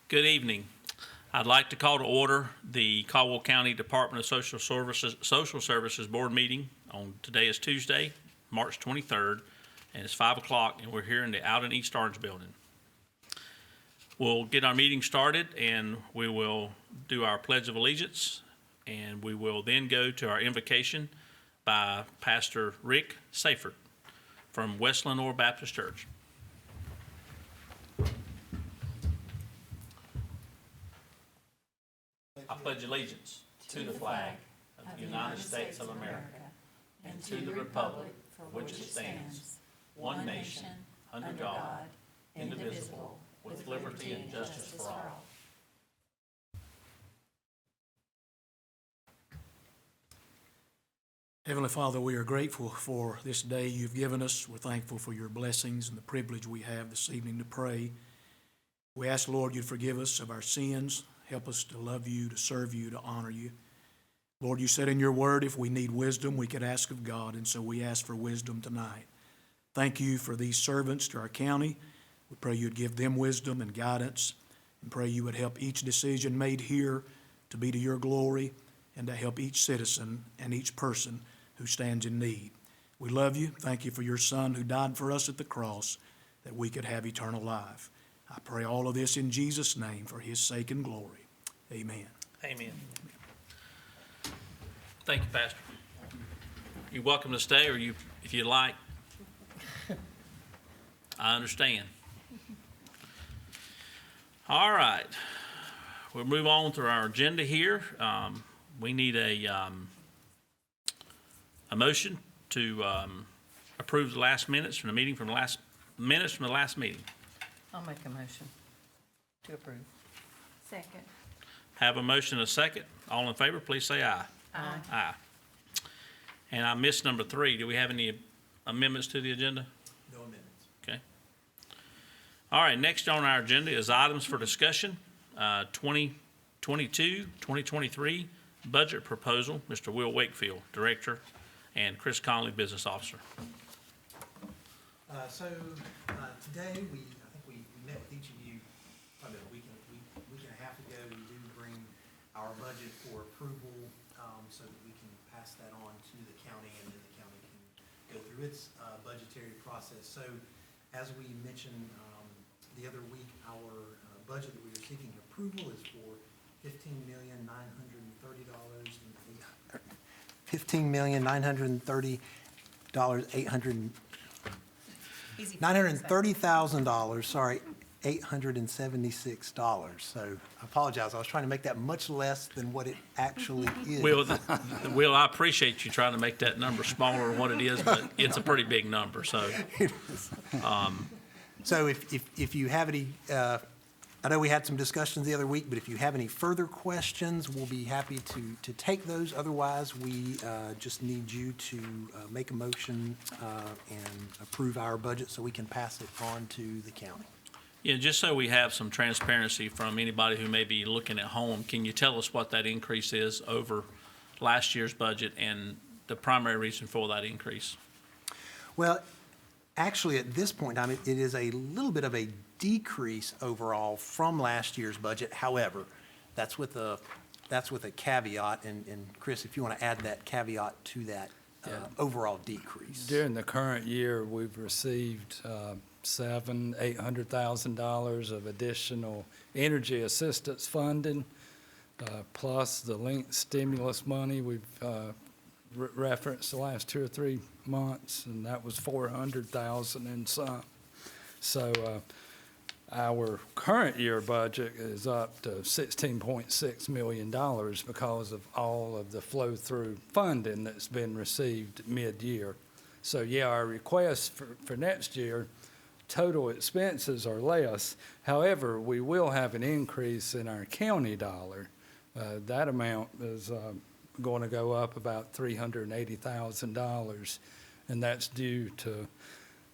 Good evening. I'd like to call to order the Caldwell County Department of Social Services Board meeting. Today is Tuesday, March 23rd, and it's 5 o'clock, and we're here in the Out in East Orange building. We'll get our meeting started, and we will do our Pledge of Allegiance, and we will then go to our invocation by Pastor Rick Seyfert from West Lenore Baptist Church. I pledge allegiance to the flag of the United States of America and to the republic for which it stands, one nation, under God, indivisible, with liberty and justice for all. Heavenly Father, we are grateful for this day you've given us. We're thankful for your blessings and the privilege we have this evening to pray. We ask, Lord, you'd forgive us of our sins. Help us to love you, to serve you, to honor you. Lord, you said in your word, if we need wisdom, we could ask of God, and so we ask for wisdom tonight. Thank you for these servants to our county. We pray you'd give them wisdom and guidance, and pray you would help each decision made here to be to your glory and to help each citizen and each person who stands in need. We love you. Thank you for your Son who died for us at the cross that we could have eternal life. I pray all of this in Jesus' name for his sake and glory. Amen. Amen. Thank you, Pastor. You're welcome to stay, or if you'd like. I understand. All right. We'll move on through our agenda here. We need a motion to approve the last minutes from the meeting from the last meeting. I'll make a motion to approve. Second. Have a motion and a second. All in favor, please say aye. Aye. Aye. And I missed number 3. Do we have any amendments to the agenda? No amendments. Okay. All right, next on our agenda is items for discussion. 2022-2023 budget proposal. Mr. Will Wakefield, Director, and Chris Conley, Business Officer. Today, I think we met with each of you probably a week and a half ago. We do bring our budget for approval so that we can pass that on to the county, and then the county can go through its budgetary process. So as we mentioned the other week, our budget that we are seeking approval is for $930,000, sorry, $876. So I apologize. I was trying to make that much less than what it actually is. Will, I appreciate you trying to make that number smaller than what it is, but it's a pretty big number, so. So if you have any, I know we had some discussions the other week, but if you have any further questions, we'll be happy to take those. Otherwise, we just need you to make a motion and approve our budget so we can pass it on to the county. Yeah, just so we have some transparency from anybody who may be looking at home, can you tell us what that increase is over last year's budget and the primary reason for that increase? Well, actually, at this point in time, it is a little bit of a decrease overall from last year's budget. However, that's with a caveat, and Chris, if you want to add that caveat to that overall decrease. During the current year, we've received $800,000 of additional energy assistance funding, plus the linked stimulus money we've referenced the last 2 or 3 months, and that was $400,000 and some. So our current year budget is up to $16.6 million because of all of the flow-through funding that's been received mid-year. So yeah, our request for next year, total expenses are less. However, we will have an increase in our county dollar. That amount is going to go up about $380,000, and that's due to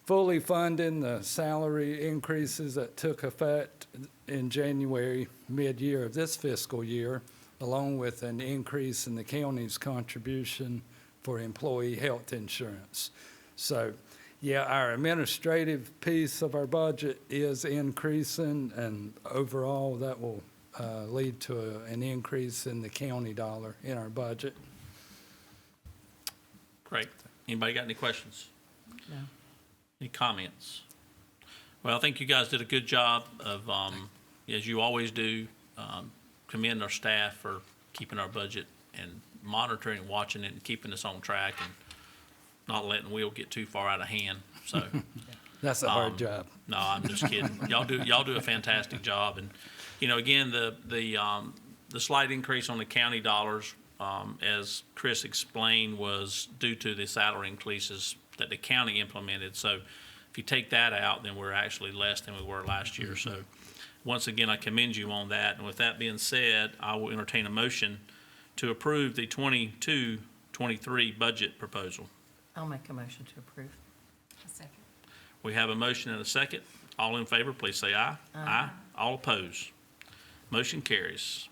fully funding the salary increases that took effect in January, mid-year of this fiscal year, along with an increase in the county's contribution for employee health insurance. So Yeah, our administrative piece of our budget is increasing, and overall, that will lead to an increase in the county dollar in our budget. Great. Anybody got any questions? No. Any comments? Well, I think you guys did a good job of, as you always do, commend our staff for keeping our budget and monitoring and watching it and keeping us on track and not letting Will get too far out of hand. So, That's a hard job. no, I'm just kidding. Y'all do a fantastic job. And, you know, again, the slight increase on the county dollars, as Chris explained, was due to the salary increases that the county implemented. So if you take that out, then we're actually less than we were last year. So once again, I commend you on that. And with that being said, I will entertain a motion to approve the 22-23 budget proposal. I'll make a motion to approve. A second. We have a motion and a second. All in favor, please say aye. Aye. All opposed. Motion carries.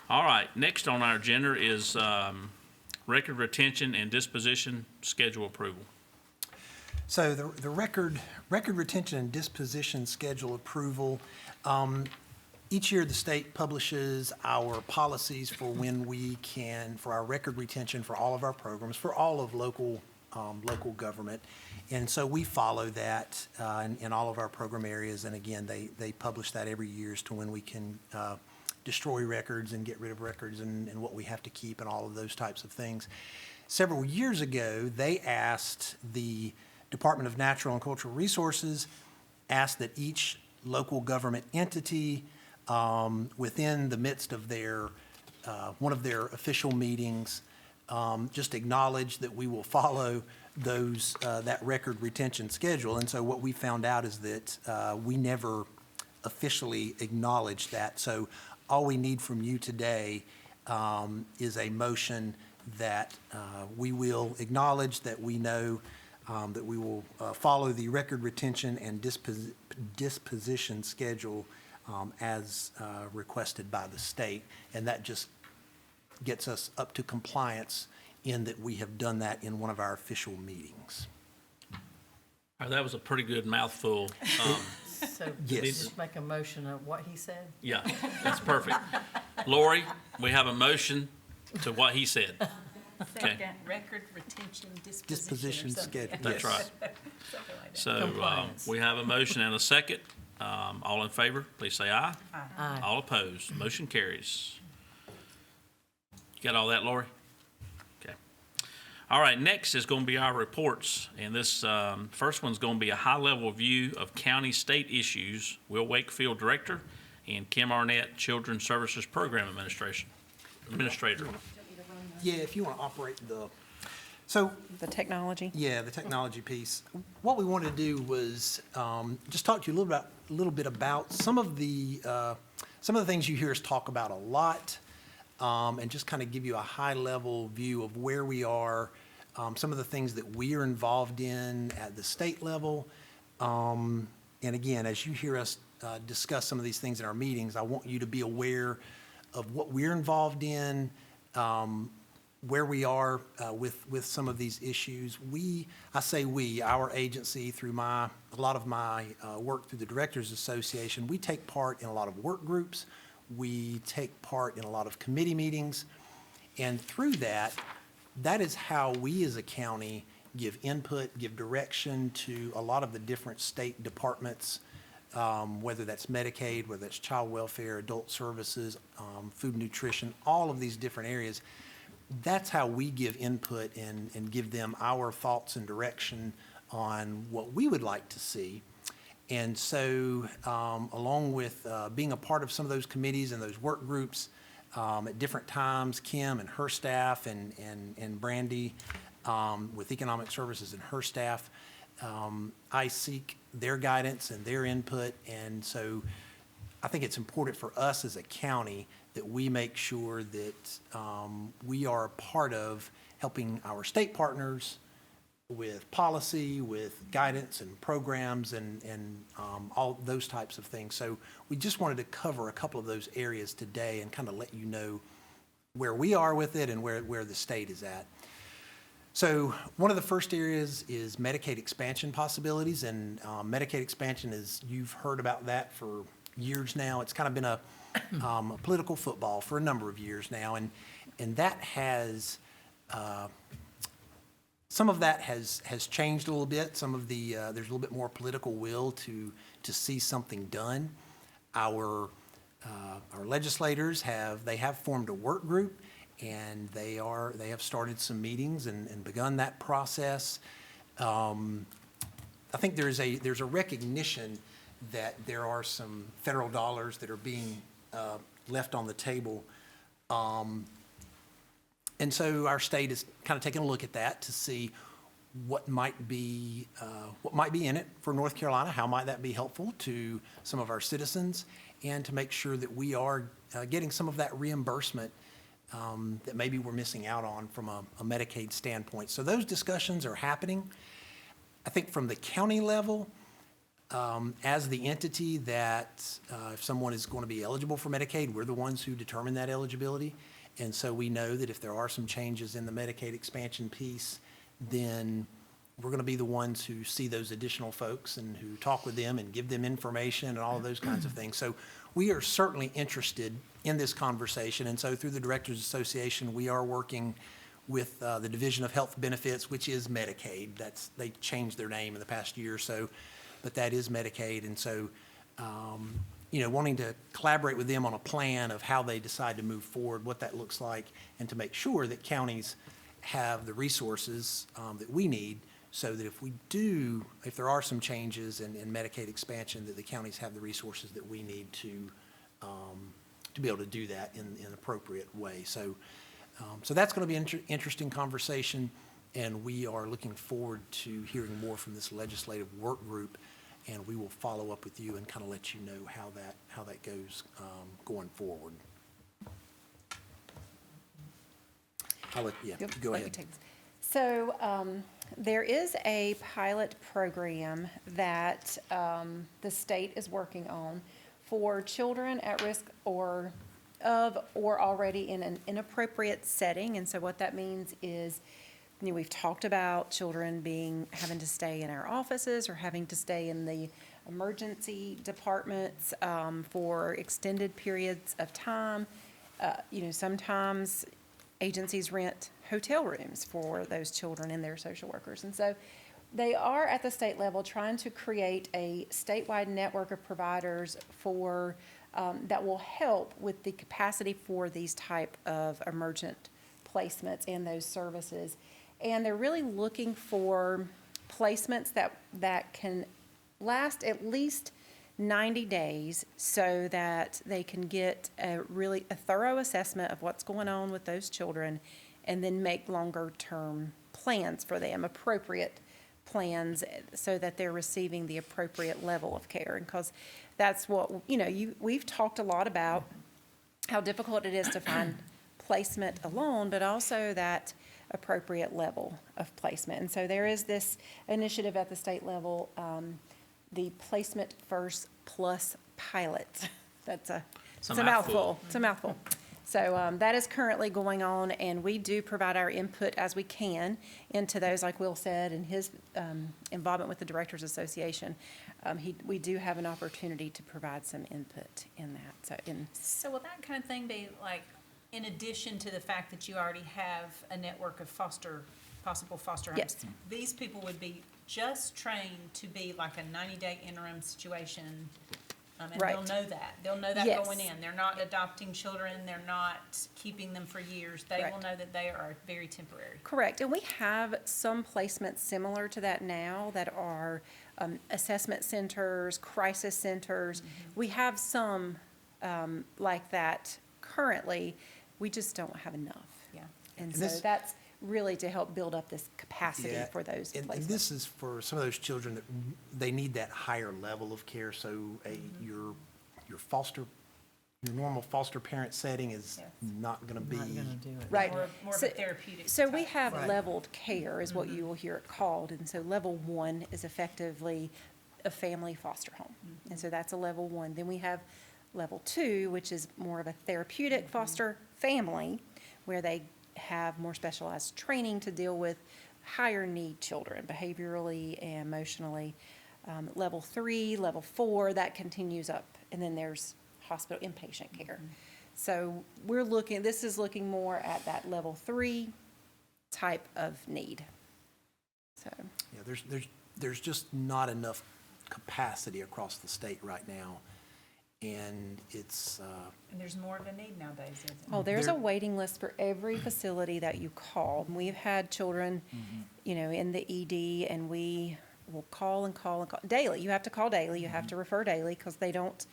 All right, next on our agenda is record retention and disposition schedule approval. So the record retention and disposition schedule approval, each year the state publishes our policies for when we can, for our record retention for all of our programs, for all of local government. And so we follow that in all of our program areas. And again, they publish that every year as to when we can destroy records and get rid of records and what we have to keep and all of those types of things. Several years ago, they asked the Department of Natural and Cultural Resources, asked that each local government entity within the midst of their, one of their official meetings, just acknowledge that we will follow those, that record retention schedule. And so what we found out is that we never officially acknowledged that. So all we need from you today is a motion that we will acknowledge that we know that we will follow the record retention and disposition schedule as requested by the state. And that just gets us up to compliance in that we have done that in one of our official meetings. All right, that was a pretty good mouthful. So Yes. just make a motion of what he said? Yeah, that's perfect. Lori, we have a motion to what he said. Okay. Second, record retention disposition. Disposition or something. schedule. That's Yes. right. Something like that. So Compliance. we have a motion and a second. All in favor, please say aye. Aye. All opposed, motion carries. You got all that, Lori? Okay. All right, next is going to be our reports, and this first one's going to be a high-level view of county state issues. Will Wakefield, Director, and Kim Arnett, Children's Services Program Administrator. Yeah, if you want to operate so The technology? yeah, the technology piece. What we wanted to do was just talk to you a little bit about some of the things you hear us talk about a lot, and just kind of give you a high-level view of where we are, some of the things that we are involved in at the state level. And again, as you hear us discuss some of these things in our meetings, I want you to be aware of what we're involved in, where we are with some of these issues. Our agency, through a lot of my work through the Directors Association, we take part in a lot of work groups. We take part in a lot of committee meetings. And through that is how we as a county give input, give direction to a lot of the different state departments, whether that's Medicaid, whether that's child welfare, adult services, food and nutrition, all of these different areas. That's how we give input and give them our thoughts and direction on what we would like to see. And so along with being a part of some of those committees and those work groups, at different times, Kim and her staff and Brandy with Economic Services and her staff, I seek their guidance and their input. And so I think it's important for us as a county that we make sure that we are a part of helping our state partners with policy, with guidance and programs and all those types of things. So we just wanted to cover a couple of those areas today and kind of let you know where we are with it and where the state is at. So one of the first areas is Medicaid expansion possibilities, and Medicaid expansion is, you've heard about that for years now. It's kind of been a political football for a number of years now, and that has, some of that has changed a little bit. Some of the, there's a little bit more political will to see something done. Our legislators have formed a work group, and they have started some meetings and begun that process. I think there's a recognition that there are some federal dollars that are being left on the table. And so our state is kind of taking a look at that to see what might be in it for North Carolina, how might that be helpful to some of our citizens, and to make sure that we are getting some of that reimbursement that maybe we're missing out on from a Medicaid standpoint. So those discussions are happening. I think from the county level, as the entity that if someone is going to be eligible for Medicaid, we're the ones who determine that eligibility. And so we know that if there are some changes in the Medicaid expansion piece, then we're going to be the ones who see those additional folks and who talk with them and give them information and all of those kinds of things. So we are certainly interested in this conversation. And so through the Directors Association, we are working with the Division of Health Benefits, which is Medicaid. They changed their name in the past year or so, but that is Medicaid. And so, wanting to collaborate with them on a plan of how they decide to move forward, what that looks like, and to make sure that counties have the resources that we need, so that if there are some changes in Medicaid expansion, that the counties have the resources that we need to be able to do that in an appropriate way. So that's going to be an interesting conversation, and we are looking forward to hearing more from this legislative work group, and we will follow up with you and kind of let you know how that goes going forward. Go Let me ahead. take this. So there is a pilot program that the state is working on for children at risk or already in an inappropriate setting. And so what that means is, we've talked about children having to stay in our offices or having to stay in the emergency departments for extended periods of time. Sometimes agencies rent hotel rooms for those children and their social workers. And so they are at the state level trying to create a statewide network of providers for that will help with the capacity for these type of emergent placements and those services. And they're really looking for placements that can last at least 90 days so that they can get a thorough assessment of what's going on with those children, and then make longer-term plans for them, appropriate plans, so that they're receiving the appropriate level of care. And because that's what, we've talked a lot about how difficult it is to find placement alone, but also that appropriate level of placement. And so there is this initiative at the state level, the Placement First Plus pilot. It's a mouthful. It's a mouthful. So that is currently going on, and we do provide our input as we can into those, like Will said, and his involvement with the Directors Association. We do have an opportunity to provide some input in that. So will that kind of thing be like, in addition to the fact that you already have a network of possible foster homes? Yes. These people would be just trained to be like a 90-day interim situation, and Right. they'll know that. They'll know that Yes. going in. They're not adopting children. They're not keeping them for years. They will Correct. know that they are very temporary. Correct, and we have some placements similar to that now that are assessment centers, crisis centers. We have some like that currently. We just don't have enough. Yeah. And And so this- that's really to help build up this capacity Yeah, for those and placements. this is for some of those children that they need that higher level of care. So your normal foster parent setting is Yes. not going to be. Not gonna do it. Right. More of So- a therapeutic. So we type. have Right. leveled care is what you will hear it called. And so level one is effectively a family foster home. And so that's a level one. Then we have level two, which is more of a therapeutic foster family, where they have more specialized training to deal with higher need children, behaviorally and emotionally. Level 3, level 4, that continues up, and then there's hospital inpatient care. So this is looking more at that level 3 type of need. So, Yeah, there's just not enough capacity across the state right now, and it's, And there's more of a need nowadays, isn't oh, there's a There- waiting list for every facility that you call. We've had children, in the ED, and we will call and call and call daily. You have to call daily. You have to refer daily because they don't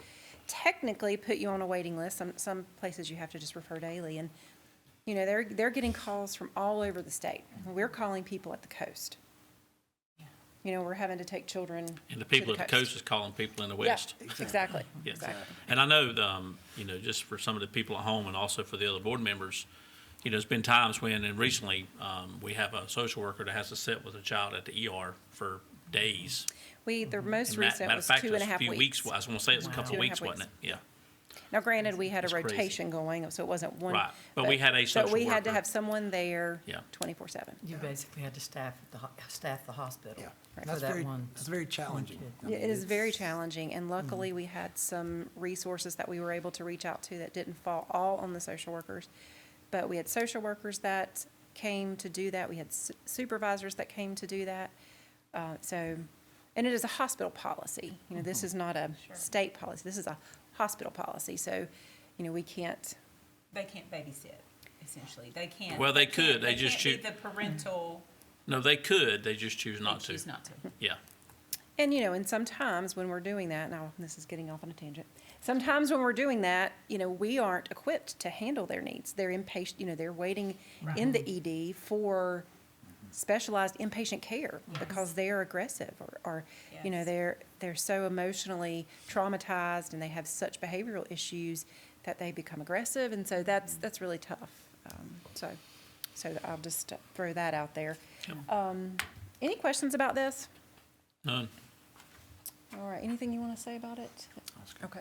technically put you on a waiting list. Some places you have to just refer daily, and they're getting calls from all over the state. We're calling people at the coast. We're having to take children And the people at the coast is calling people in the Yeah, west. exactly. Yes. Exactly. And I know, just for some of the people at home and also for the other board members, there's been times when, and recently, we have a social worker that has to sit with a child at the ER for days. The most And recent matter was of fact, 2.5 it was a few weeks. I was gonna say it's a couple of 2.5 weeks, wasn't it? weeks. Yeah. Now, granted, we had a It's crazy. rotation going, so it wasn't one. Right. But we had a social But we had to worker. have someone there Yeah. 24/7. You basically had to staff the hospital. yeah. Right. That's For that very, one- it's very challenging. kid. I Yeah, mean, it is very it's- challenging, and luckily, we had some resources that we were able to reach out to that didn't fall all on the social workers. But we had social workers that came to do that. We had supervisors that came to do that. And it is a hospital policy. This is not a Sure. state policy. This is a hospital policy. So, we can't. They can't babysit, essentially. They can't. Well, they can't- could. They just can't be choo- the parental, No, they could, they just choose they not to. choose not to. Yeah. And, and sometimes when we're doing that, now this is getting off on a tangent. Sometimes when we're doing that, we aren't equipped to handle their needs. They're impatient, they're waiting in the ED for specialized inpatient care because they're aggressive or Yes. they're so emotionally traumatized and they have such behavioral issues that they become aggressive. And so that's really tough. So I'll just throw that out there. Any questions about this? None. All right, anything you want to say about it? Okay.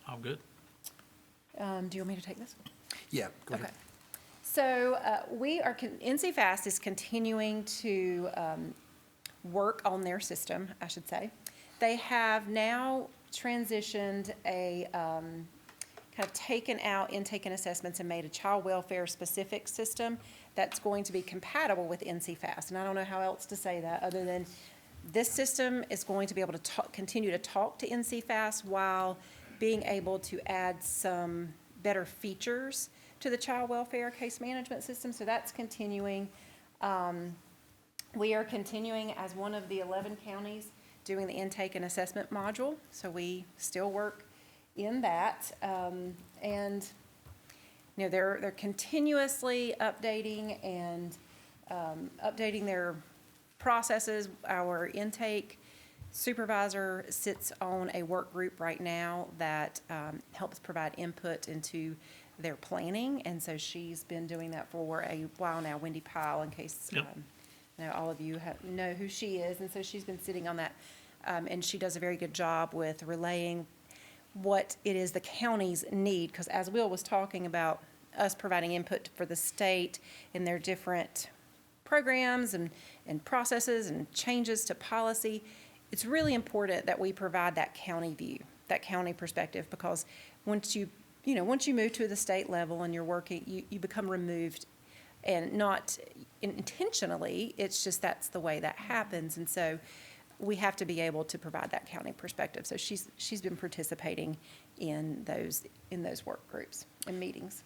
All good. Do you want me to take this? Yeah, go ahead. Okay. So NC-FAST is continuing to work on their system, I should say. They have now transitioned kind of taken out intake and assessments and made a child welfare specific system that's going to be compatible with NC-FAST. And I don't know how else to say that other than this system is going to be able to continue to talk to NC-FAST while being able to add some better features to the child welfare case management system. So that's continuing. We are continuing as one of the 11 counties doing the intake and assessment module. So we still work in that. And they're continuously updating and updating their processes. Our intake supervisor sits on a work group right now that helps provide input into their planning, and so she's been doing that for a while now. Wendy Pyle, in case Yep. all of you know who she is, and so she's been sitting on that, and she does a very good job with relaying what it is the counties need, because as Will was talking about us providing input for the state in their different programs and processes and changes to policy, it's really important that we provide that county view, that county perspective, because once you move to the state level and you're working, you become removed, and not intentionally, it's just that's the way that happens. And so we have to be able to provide that county perspective. So she's been participating in those work groups and meetings.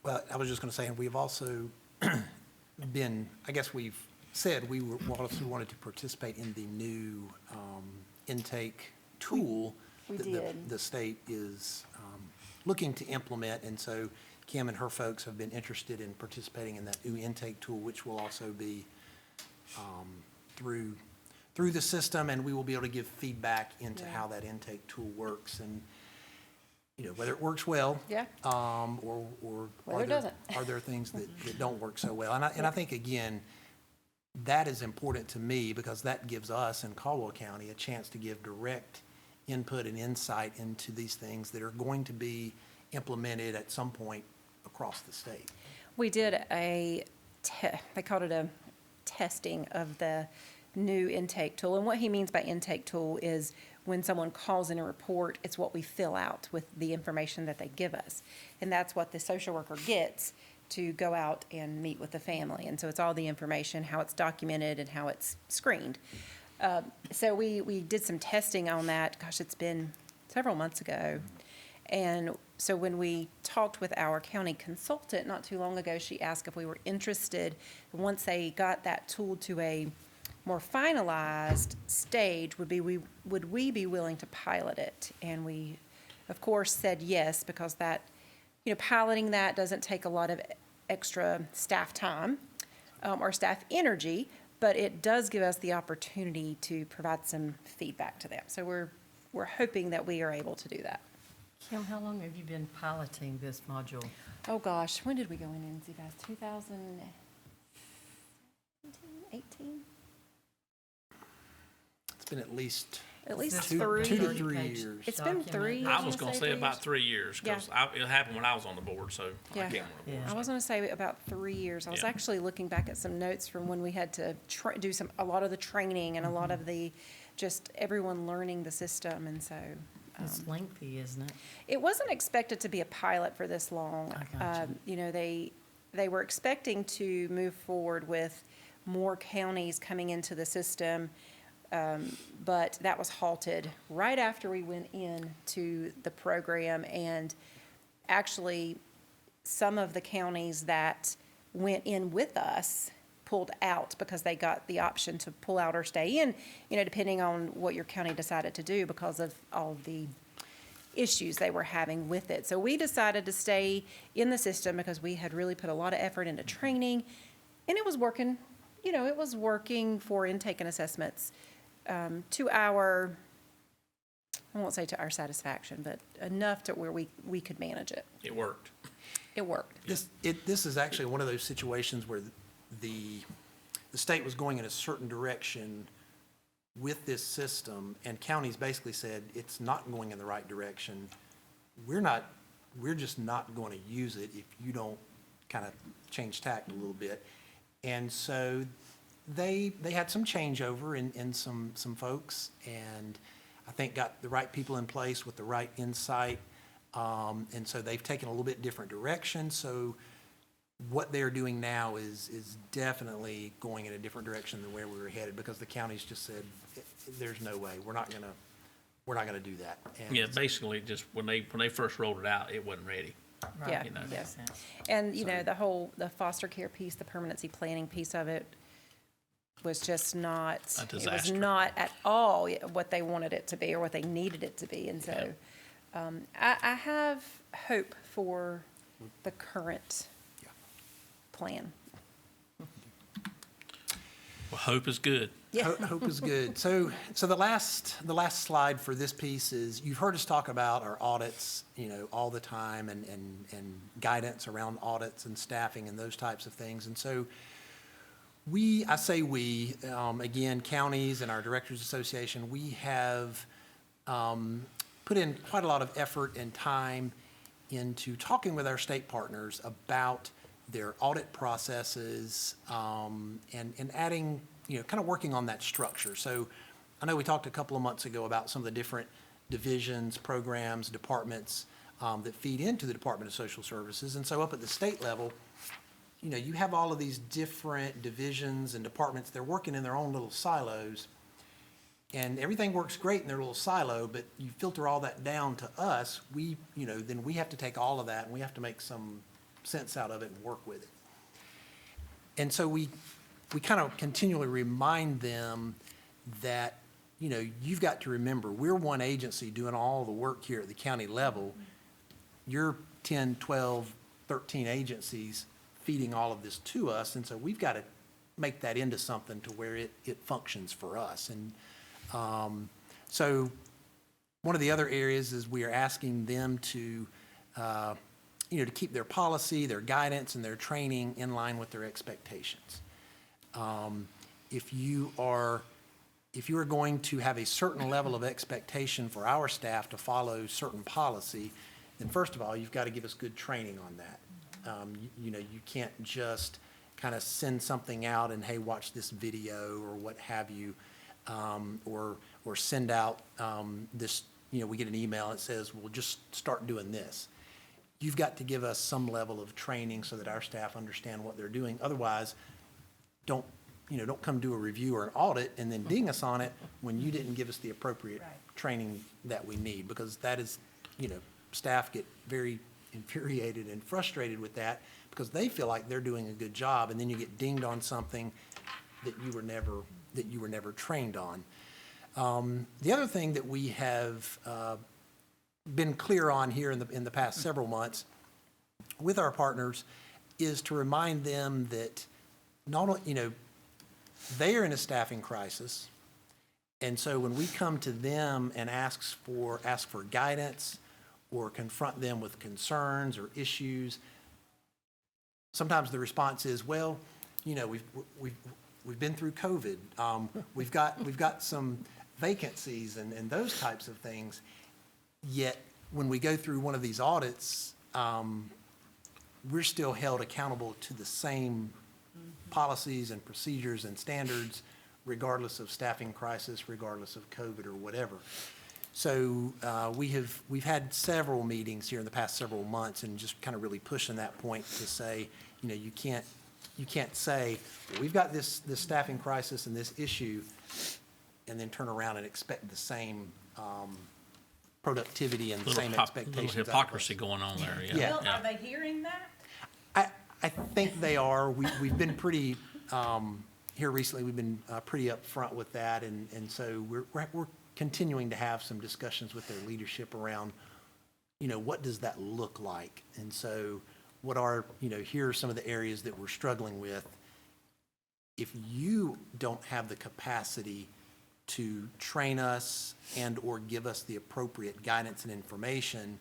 Well, I was just going to say, and we've also been, I guess we've said we also wanted to participate in the new intake tool We that did. the state is looking to implement. And so Kim and her folks have been interested in participating in that new intake tool, which will also be through the system, and we will be able to give feedback into Yeah. how that intake tool works and, whether it works well. Yeah. Or Whether it doesn't. are there things that don't work so well? And I think, again, that is important to me because that gives us in Caldwell County a chance to give direct input and insight into these things that are going to be implemented at some point across the state. We did a they called it a testing of the new intake tool. And what he means by intake tool is when someone calls in a report, it's what we fill out with the information that they give us. And that's what the social worker gets to go out and meet with the family. And so it's all the information, how it's documented and how it's screened. So we did some testing on that. Gosh, it's been several months ago. And so when we talked with our county consultant not too long ago, she asked if we were interested. Once they got that tool to a more finalized stage, would we be willing to pilot it? And we, of course, said yes, because that, piloting that doesn't take a lot of extra staff time or staff energy, but it does give us the opportunity to provide some feedback to them. So we're hoping that we are able to do that. Kim, how long have you been piloting this module? Oh, gosh, when did we go in and see guys? 2017, 18? It's been at least At least This three. 2 to 3 30-page years. It's been three. I was gonna say 3 about years? 3 years, because it happened when I was on the board, so I Yeah. can't remember. Yeah. I was going to say about 3 years. I was Yeah. actually looking back at some notes from when we had to do a lot of the training and a lot of the, just everyone learning the system. And so It's lengthy, isn't it? it wasn't expected to be a pilot for this long. I gotcha. They were expecting to move forward with more counties coming into the system, but that was halted right after we went into the program. And actually, some of the counties that went in with us pulled out because they got the option to pull out or stay in, depending on what your county decided to do because of all of the issues they were having with it. So we decided to stay in the system because we had really put a lot of effort into training, and it was working. It was working for intake and assessments to our, I won't say to our satisfaction, but enough to where we could manage it. It worked. It worked. This is actually one of those situations where the state was going in a certain direction with this system, and counties basically said, it's not going in the right direction. We're just not going to use it if you don't kind of change tact a little bit. And so they had some changeover in some folks, and I think got the right people in place with the right insight. And so they've taken a little bit different direction. So what they're doing now is definitely going in a different direction than where we were headed, because the counties just said, there's no way, we're not gonna do that. And Yeah, basically, just when they first rolled it out, it wasn't ready. Yeah, You know. yeah. Makes sense. And, the foster care piece, the permanency planning piece of it was just not, A it was disaster. not at all what they wanted it to be or what they needed it to be. And so I have hope for the current plan. Well, hope is good. Yeah. Hope is good. So the last slide for this piece is, you've heard us talk about our audits, all the time, and guidance around audits and staffing and those types of things. And so again, counties and our Directors Association, we have put in quite a lot of effort and time into talking with our state partners about their audit processes, and adding, kind of working on that structure. So I know we talked a couple of months ago about some of the different divisions, programs, departments that feed into the Department of Social Services. And so up at the state level, you have all of these different divisions and departments. They're working in their own little silos, and everything works great in their little silo, but you filter all that down to us, then we have to take all of that and we have to make some sense out of it and work with it. And so we kind of continually remind them that, you've got to remember, we're one agency doing all the work here at the county level. You're 10, 12, 13 agencies feeding all of this to us, and so we've got to make that into something to where it functions for us. And so one of the other areas is we are asking them to to keep their policy, their guidance, and their training in line with their expectations. If you are going to have a certain level of expectation for our staff to follow certain policy, then first of all, you've got to give us good training on that. You can't just kind of send something out and, hey, watch this video or what have you, or send out this, we get an email that says, well, just start doing this. You've got to give us some level of training so that our staff understand what they're doing. Otherwise, don't come do a review or an audit and then ding us on it when you didn't give us the appropriate training that we need, because that is, staff get very infuriated and frustrated with that because they feel like they're doing a good job, and then you get dinged on something that you were never trained on. The other thing that we have been clear on here in the past several months with our partners is to remind them that not only, they are in a staffing crisis, and so when we come to them and ask for guidance or confront them with concerns or issues, sometimes the response is, well, we've been through COVID. We've got some vacancies and those types of things. Yet when we go through one of these audits, we're still held accountable to the same policies and procedures and standards, regardless of staffing crisis, regardless of COVID or whatever. So we've had several meetings here in the past several months, and just kind of really pushing that point to say, you can't say, well, we've got this staffing crisis and this issue, and then turn around and expect the same productivity and the same expectations. Little hypocrisy going on there, yeah. Well, are they hearing that? I think they are. We've been pretty, here recently, we've been pretty upfront with that, and so we're continuing to have some discussions with their leadership around, what does that look like? And so what are, here are some of the areas that we're struggling with. If you don't have the capacity to train us and/or give us the appropriate guidance and information,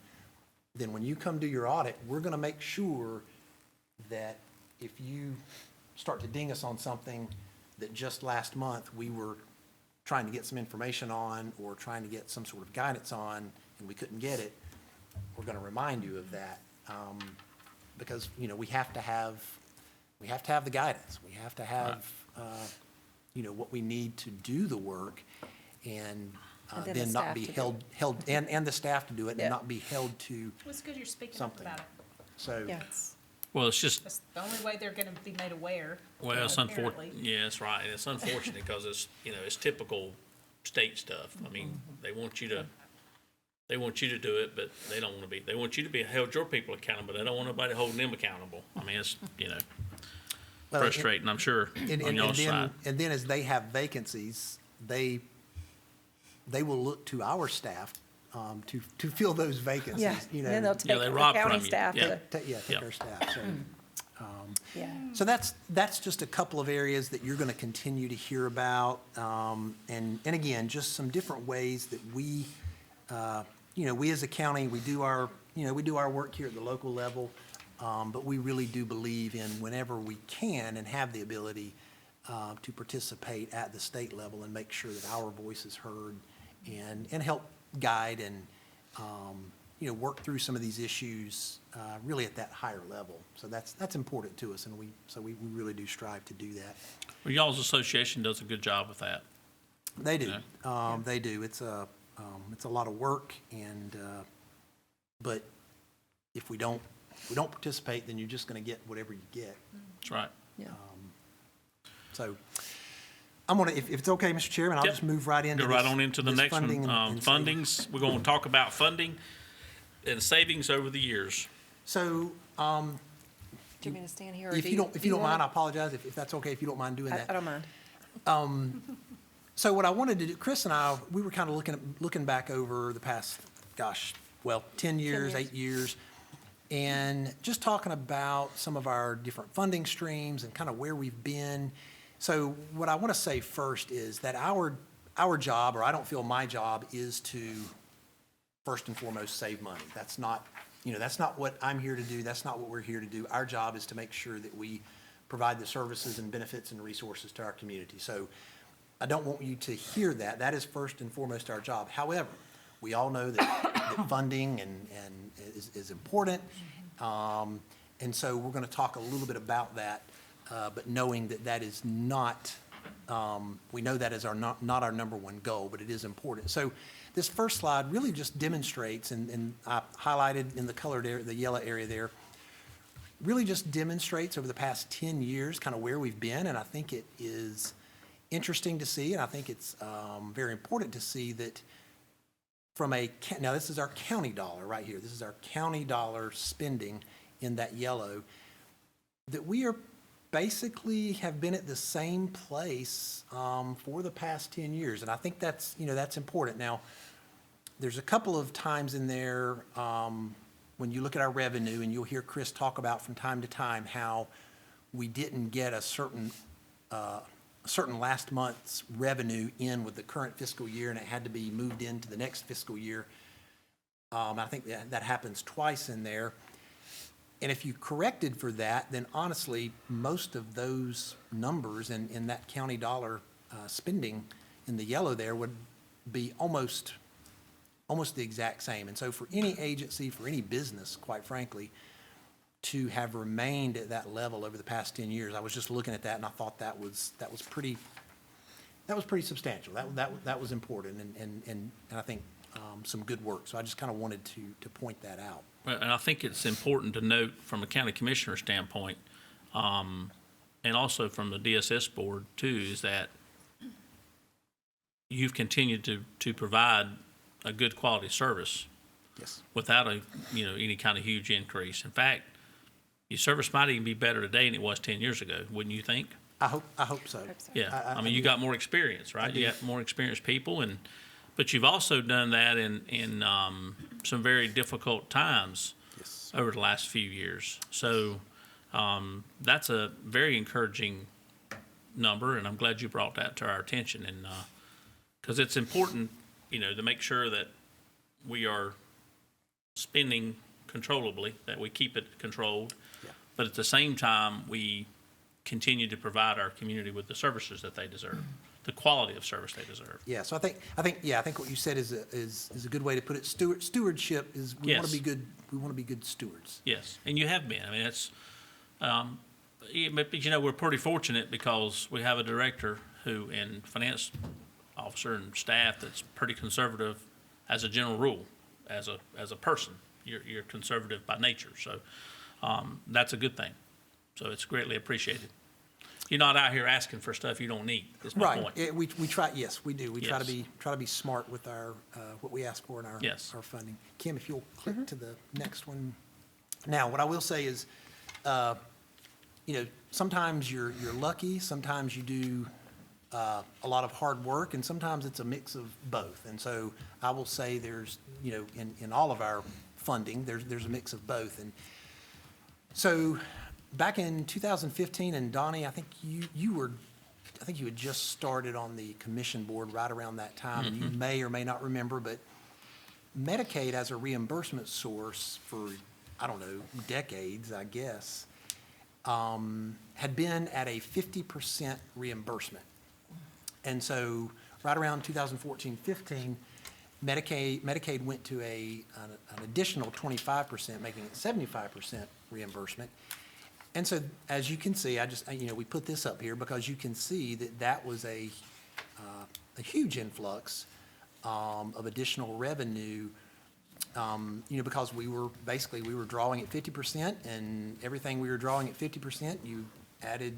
then when you come do your audit, we're going to make sure that if you start to ding us on something that just last month we were trying to get some information on or trying to get some sort of guidance on and we couldn't get it, we're going to remind you of that, because we have to have the guidance. We have to have what we need to do the work, and And then the then not staff be to do held and the staff to do it, Yeah. and not be held to Well, it's good you're speaking up something. about it. So. Yes. Well, it's just, That's the only way they're gonna be made aware. well, it's apparently. unfortunate, yeah, that's right, and it's unfortunate because it's, it's typical state stuff. I mean, they want you to do it, but they don't want to be, they want you to be held your people accountable, they don't want nobody holding them accountable. I mean, it's, Well, frustrating, I'm sure, on y'all's side. And then as they have vacancies, they will look to our staff to fill those vacancies. Yeah, then they'll take they the rob from county you. staff Yeah. to, Take Yeah. our staff. So, yeah. so that's just a couple of areas that you're going to continue to hear about. And again, just some different ways that we as a county, we do our work here at the local level. But we really do believe in whenever we can and have the ability to participate at the state level and make sure that our voice is heard and help guide and, work through some of these issues really at that higher level. So that's important to us, and we really do strive to do that. Well, y'all's association does a good job with that. They do. Yeah. They do. It's a lot of work, and but if we don't participate, then you're just going to get whatever you get. That's right. Yeah. So I'm going to, if it's okay, Mr. Chairman, I'll Yep. just move right into Go this. right on into the this next one. funding and savings. Fundings, we're going to talk about funding and savings over the years. So Do you want me to stand here? or if do you don't mind, I wanna- apologize if that's okay, if you don't mind doing I that. don't mind. So what I wanted to do, Chris and I, we were kind of looking back over the past, 10 years, 8 years, and just talking about some of our different funding streams and kind of where we've been. So what I want to say first is that our job, or I don't feel my job, is to first and foremost save money. That's not what I'm here to do. That's not what we're here to do. Our job is to make sure that we provide the services and benefits and resources to our community. So I don't want you to hear that. That is first and foremost our job. However, we all know that funding and is important. And so we're going to talk a little bit about that but knowing that that is not, we know that is not our number one goal, but it is important. So this first slide really just demonstrates, and I highlighted in the colored area, the yellow area there, really just demonstrates over the past 10 years kind of where we've been, and I think it is interesting to see, and I think it's very important to see that from now this is our county dollar right here, this is our county dollar spending in that yellow, that we are basically have been at the same place for the past 10 years, and I think that's, that's important. Now, there's a couple of times in there when you look at our revenue, and you'll hear Chris talk about from time to time how we didn't get a certain last month's revenue in with the current fiscal year, and it had to be moved into the next fiscal year. I think that happens twice in there. And if you corrected for that, then honestly, most of those numbers in that county dollar spending in the yellow there would be almost the exact same. And so for any agency, for any business, quite frankly, to have remained at that level over the past 10 years, I was just looking at that and I thought that was pretty substantial. That was important and I think some good work. So I just kind of wanted to point that out. Well, and I think it's important to note from a county commissioner standpoint, and also from the DSS board too, is that you've continued to provide a good quality service. Yes. Without any kind of huge increase. In fact, your service might even be better today than it was 10 years ago, wouldn't you think? I hope so. Yeah, I mean, you got more experience, right? You got more experienced people, but you've also done that in some very difficult times Yes. over the last few years. So that's a very encouraging number, and I'm glad you brought that to our attention. And because it's important, to make sure that we are spending controllably, that we keep it controlled, Yeah. but at the same time, we continue to provide our community with the services that they deserve, the quality of service they deserve. Yeah, so I think what you said is a good way to put it. Stewardship is we want to be Yes. good. We want to be good stewards. Yes, and you have been. I mean, it's, but we're pretty fortunate because we have a director and finance officer and staff that's pretty conservative as a general rule, as a person. You're conservative by nature, so that's a good thing. So it's greatly appreciated. You're not out here asking for stuff you don't need. Is my point. Right. We try. Yes, we do. We try Yes. to be smart with our what we ask for in our Yes. our funding. Kim, if you'll click to the next one. Now, what I will say is, sometimes you're lucky. Sometimes you do a lot of hard work, and sometimes it's a mix of both. And so I will say there's, in all of our funding, there's a mix of both. And so back in 2015, and Donnie, I think you had just started on the commission board right around that time, and you may or may not remember, but Medicaid as a reimbursement source for, I don't know, decades, I guess, had been at a 50% reimbursement. And so right around 2014-15, Medicaid went to an additional 25%, making it 75% reimbursement. And so, as you can see, we put this up here because you can see that was a huge influx of additional revenue, because we were drawing at 50%, and everything we were drawing at 50%, you added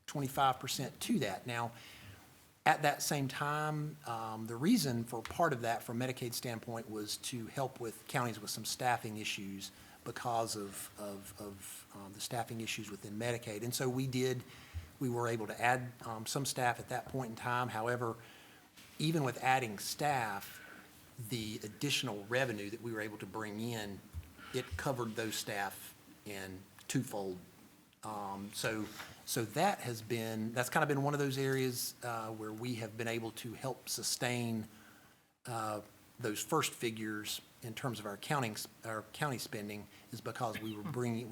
25% to that. Now, at that same time, the reason for part of that from Medicaid standpoint was to help with counties with some staffing issues because of the staffing issues within Medicaid. And so we were able to add some staff at that point in time. However, even with adding staff, the additional revenue that we were able to bring in, it covered those staff in twofold. So that's kind of been one of those areas where we have been able to help sustain those first figures in terms of our county spending, is because we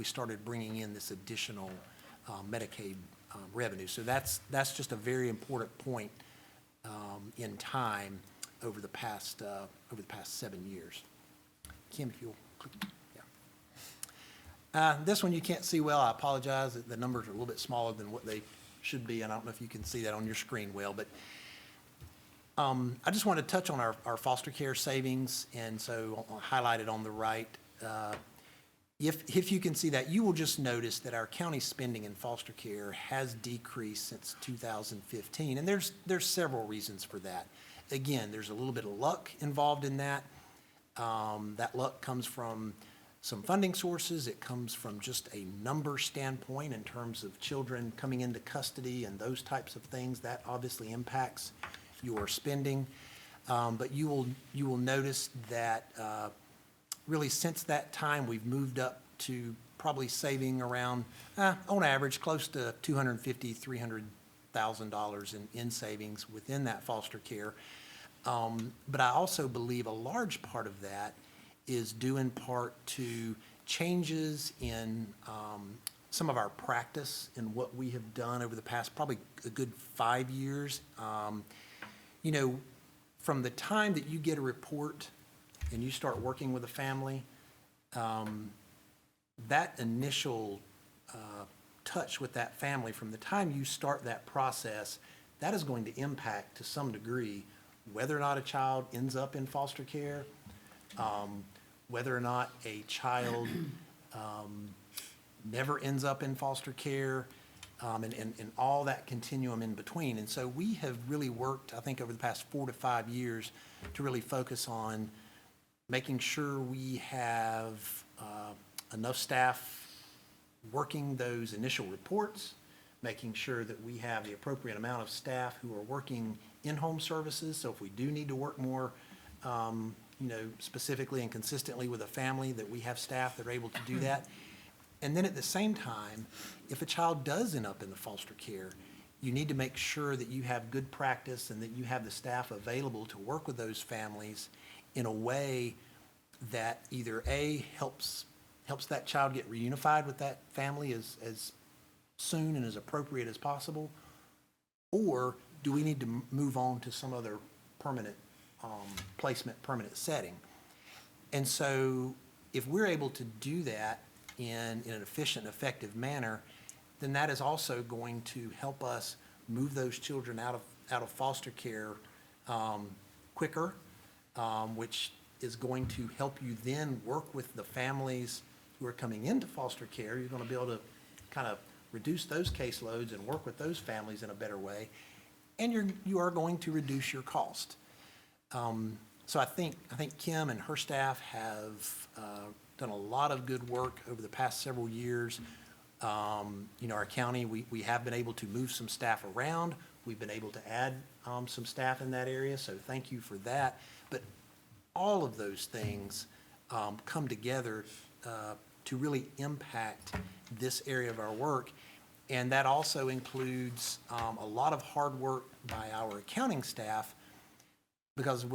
started bringing in this additional Medicaid revenue. So that's just a very important point in time over the past 7 years. Kim, if you'll click. Yeah. This one you can't see well. I apologize. The numbers are a little bit smaller than what they should be, and I don't know if you can see that on your screen well, but I just want to touch on our foster care savings, and so highlighted on the right. If you can see that, you will just notice that our county spending in foster care has decreased since 2015, and there's several reasons for that. Again, there's a little bit of luck involved in that. That luck comes from some funding sources. It comes from just a number standpoint in terms of children coming into custody and those types of things. That obviously impacts your spending. But you will notice that really since that time, we've moved up to probably saving around, on average, close to $250,000, $300,000 in savings within that foster care. But I also believe a large part of that is due in part to changes in some of our practice and what we have done over the past probably a good 5 years. You know, from the time that you get a report and you start working with a family, that initial touch with that family, from the time you start that process, that is going to impact to some degree whether or not a child ends up in foster care, whether or not a child never ends up in foster care, and all that continuum in between. And so we have really worked, I think, over the past 4 to 5 years to really focus on making sure we have enough staff working those initial reports, making sure that we have the appropriate amount of staff who are working in-home services. So if we do need to work more, specifically and consistently with a family, that we have staff that are able to do that. And then at the same time, if a child does end up in the foster care, you need to make sure that you have good practice and that you have the staff available to work with those families in a way that either A, helps that child get reunified with that family as soon and as appropriate as possible, or do we need to move on to some other permanent placement, permanent setting? And so if we're able to do that in an efficient, effective manner, then that is also going to help us move those children out of foster care quicker, which is going to help you then work with the families who are coming into foster care. You're going to be able to kind of reduce those caseloads and work with those families in a better way, and you are going to reduce your cost. So I think Kim and her staff have done a lot of good work over the past several years. Our county, we have been able to move some staff around. We've been able to add some staff in that area, so thank you for that. But all of those things come together to really impact this area of our work. And that also includes a lot of hard work by our accounting staff, because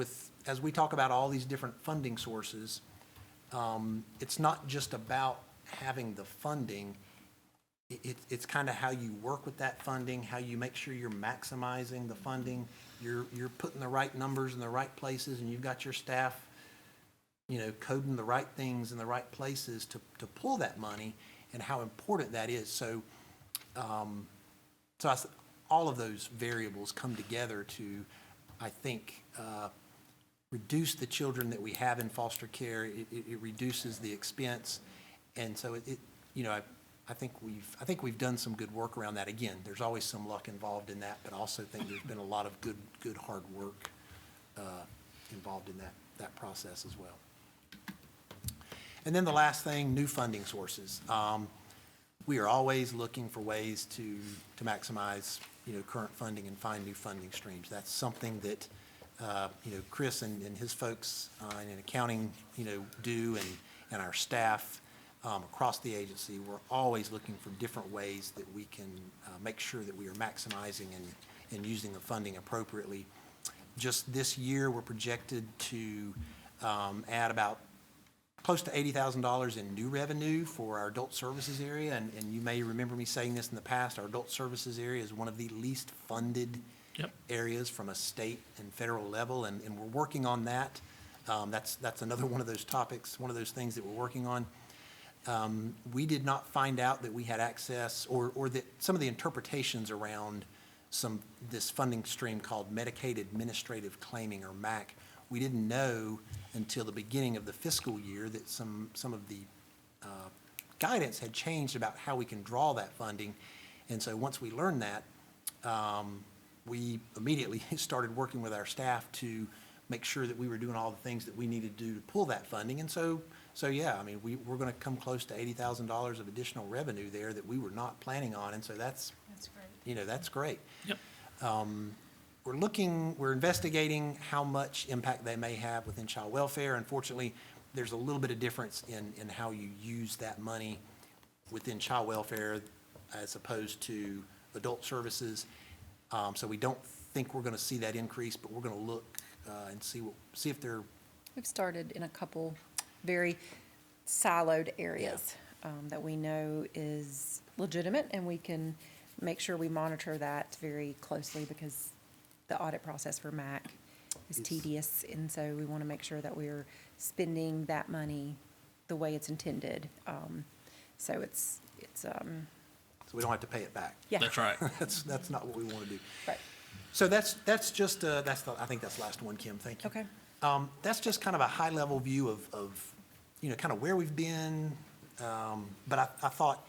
as we talk about all these different funding sources, it's not just about having the funding. It's kind of how you work with that funding, how you make sure you're maximizing the funding, you're putting the right numbers in the right places, and you've got your staff, coding the right things in the right places to pull that money, and how important that is. So all of those variables come together to, I think, reduce the children that we have in foster care. It reduces the expense, and so I think we've done some good work around that. Again, there's always some luck involved in that, but I also think there's been a lot of good hard work involved in that process as well. And then the last thing, new funding sources. We are always looking for ways to maximize current funding and find new funding streams. That's something that Chris and his folks in accounting do, and our staff across the agency. We're always looking for different ways that we can make sure that we are maximizing and using the funding appropriately. Just this year, we're projected to add about close to $80,000 in new revenue for our adult services area. And you may remember me saying this in the past, our adult services area is one of the least funded areas from a state and federal level, and we're working on that. That's another one of those topics, one of those things that we're working on. We did not find out that we had access, or that some of the interpretations around this funding stream called Medicaid Administrative Claiming, or MAC, we didn't know until the beginning of the fiscal year that some of the guidance had changed about how we can draw that funding. And so once we learned that, we immediately started working with our staff to make sure that we were doing all the things that we needed to do to pull that funding. And so yeah, I mean, we're going to come close to $80,000 of additional revenue there that we were not planning on. And so that's great. That's great. Yep. We're investigating how much impact they may have within child welfare. Unfortunately, there's a little bit of difference in how you use that money within child welfare as opposed to adult services. So we don't think we're going to see that increase, but we're going to look and see if they're. We've started in a couple very siloed areas that we know is legitimate, and we can make sure we monitor that very closely because the audit process for MAC is tedious, and so we want to make sure that we're spending that money the way it's intended. So it's So we don't have to pay it back. yeah. That's right. That's not what we want to do. Right. So that's just, I think that's the last one, Kim, thank you. Okay. That's just kind of a high-level view of, kind of where we've been. But I thought,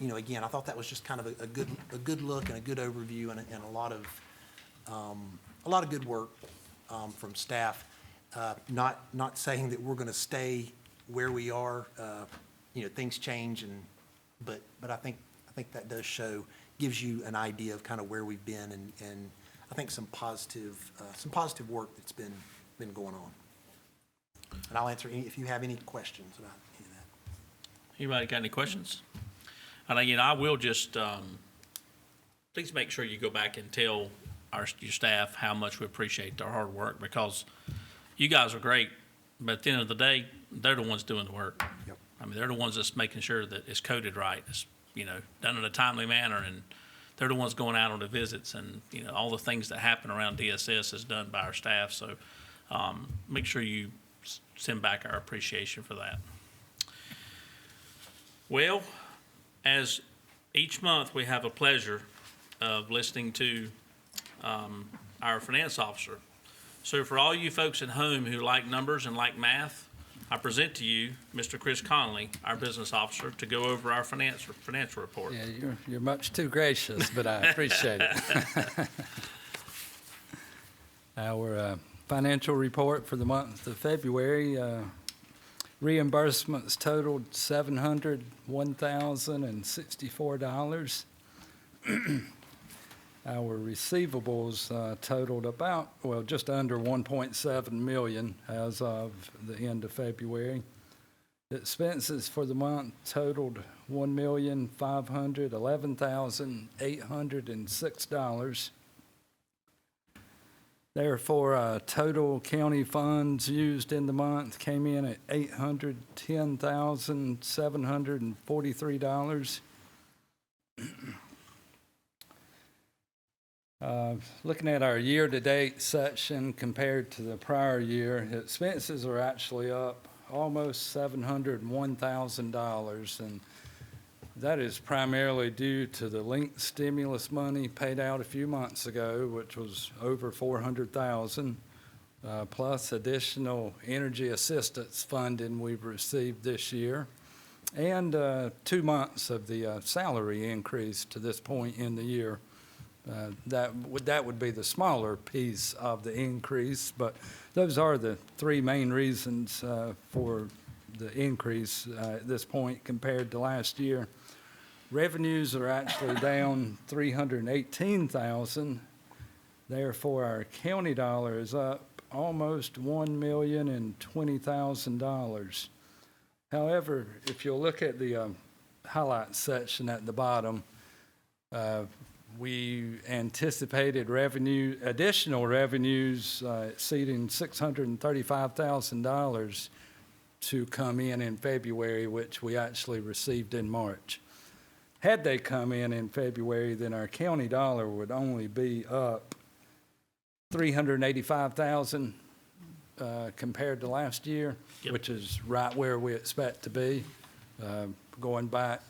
again, I thought that was just kind of a good look and a good overview and a lot of good work from staff. Not saying that we're going to stay where we are. Things change, but I think that does gives you an idea of kind of where we've been and I think some positive work that's been going on. And I'll answer if you have any questions about any of that. Anybody got any questions? And again, I will just, please make sure you go back and tell your staff how much we appreciate their hard work, because you guys are great, but at the end of the day, they're the ones doing the work. Yep. I mean, they're the ones that's making sure that it's coded right, it's, done in a timely manner, and they're the ones going out on the visits, and, all the things that happen around DSS is done by our staff. So make sure you send back our appreciation for that. Well, as each month, we have a pleasure of listening to our finance officer. So for all you folks at home who like numbers and like math, I present to you Mr. Chris Conley, our business officer, to go over our financial report. Yeah, you're much too gracious, but I appreciate it. Our financial report for the month of February, reimbursements totaled $701,064. Our receivables totaled just under 1.7 million as of the end of February. Expenses for the month totaled $1,511,806. Therefore, total county funds used in the month came in at $810,743. Looking at our year-to-date section compared to the prior year, expenses are actually up almost $701,000, and that is primarily due to the linked stimulus money paid out a few months ago, which was over $400,000, plus additional energy assistance funding we've received this year, and 2 months of the salary increase to this point in the year. That would be the smaller piece of the increase, but those are the three main reasons for the increase at this point compared to last year. Revenues are actually down $318,000. Therefore, our county dollar is up almost $1,020,000. However, if you'll look at the highlight section at the bottom, we anticipated additional revenues exceeding $635,000 to come in February, which we actually received in March. Had they come in February, then our county dollar would only be up $385,000 compared to last year, Yep. which is right where we expect to be. Going back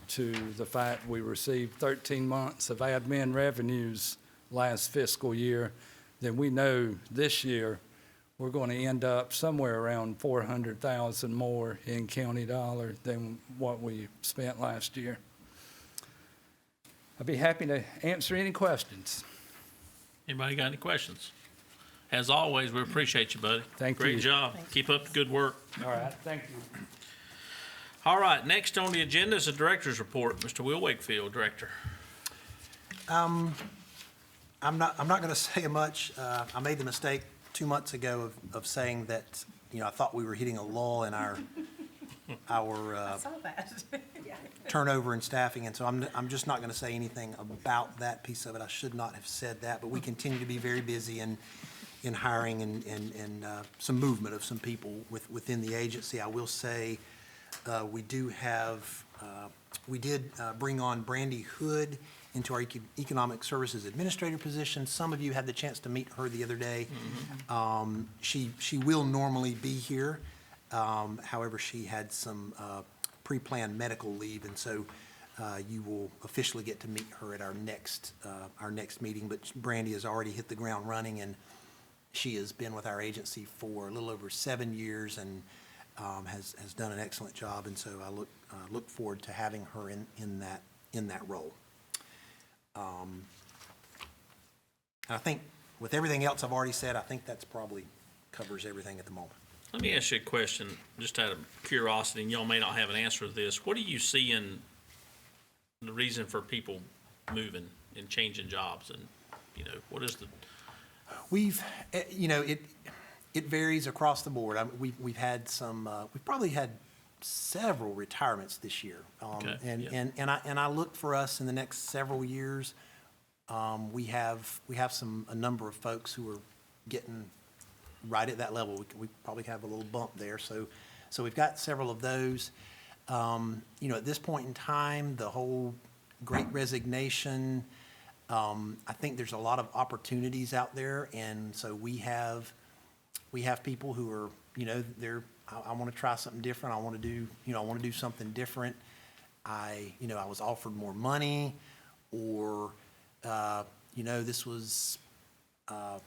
to the fact we received 13 months of admin revenues last fiscal year, then we know this year we're going to end up somewhere around 400,000 more in county dollar than what we spent last year. I'd be happy to answer any questions. Anybody got any questions? As always, we appreciate you, buddy. Thank you. Great job. Keep up the good work. All right, thank you. All right, next on the agenda is the director's report. Mr. Will Wakefield, Director. I'm not going to say much. I made the mistake 2 months ago of saying that, I thought we were hitting a lull in our I saw that. turnover and staffing, and so I'm just not going to say anything about that piece of it. I should not have said that, but we continue to be very busy in hiring and some movement of some people within the agency. I will say, we did bring on Brandy Hood into our Economic Services Administrator position. Some of you had the chance to meet her the other day. She will normally be here. However, she had some pre-planned medical leave, and so you will officially get to meet her at our next meeting. But Brandy has already hit the ground running, and she has been with our agency for a little over 7 years and has done an excellent job. And so I look forward to having her in that role. I think with everything else I've already said, I think that's probably covers everything at the moment. Let me ask you a question, just out of curiosity, and y'all may not have an answer to this. What do you see in the reason for people moving and changing jobs? And, what is the... We've, it varies across the board. We've had some, we've probably had several retirements this year. Okay, And I look for us in the next several years. We have a number of folks who are getting right at that level. We probably have a little bump there. So we've got several of those. At this point in time, the whole Great Resignation, I think there's a lot of opportunities out there, and so we have people who are, I want to try something different. I want to do something different. I was offered more money, or this was a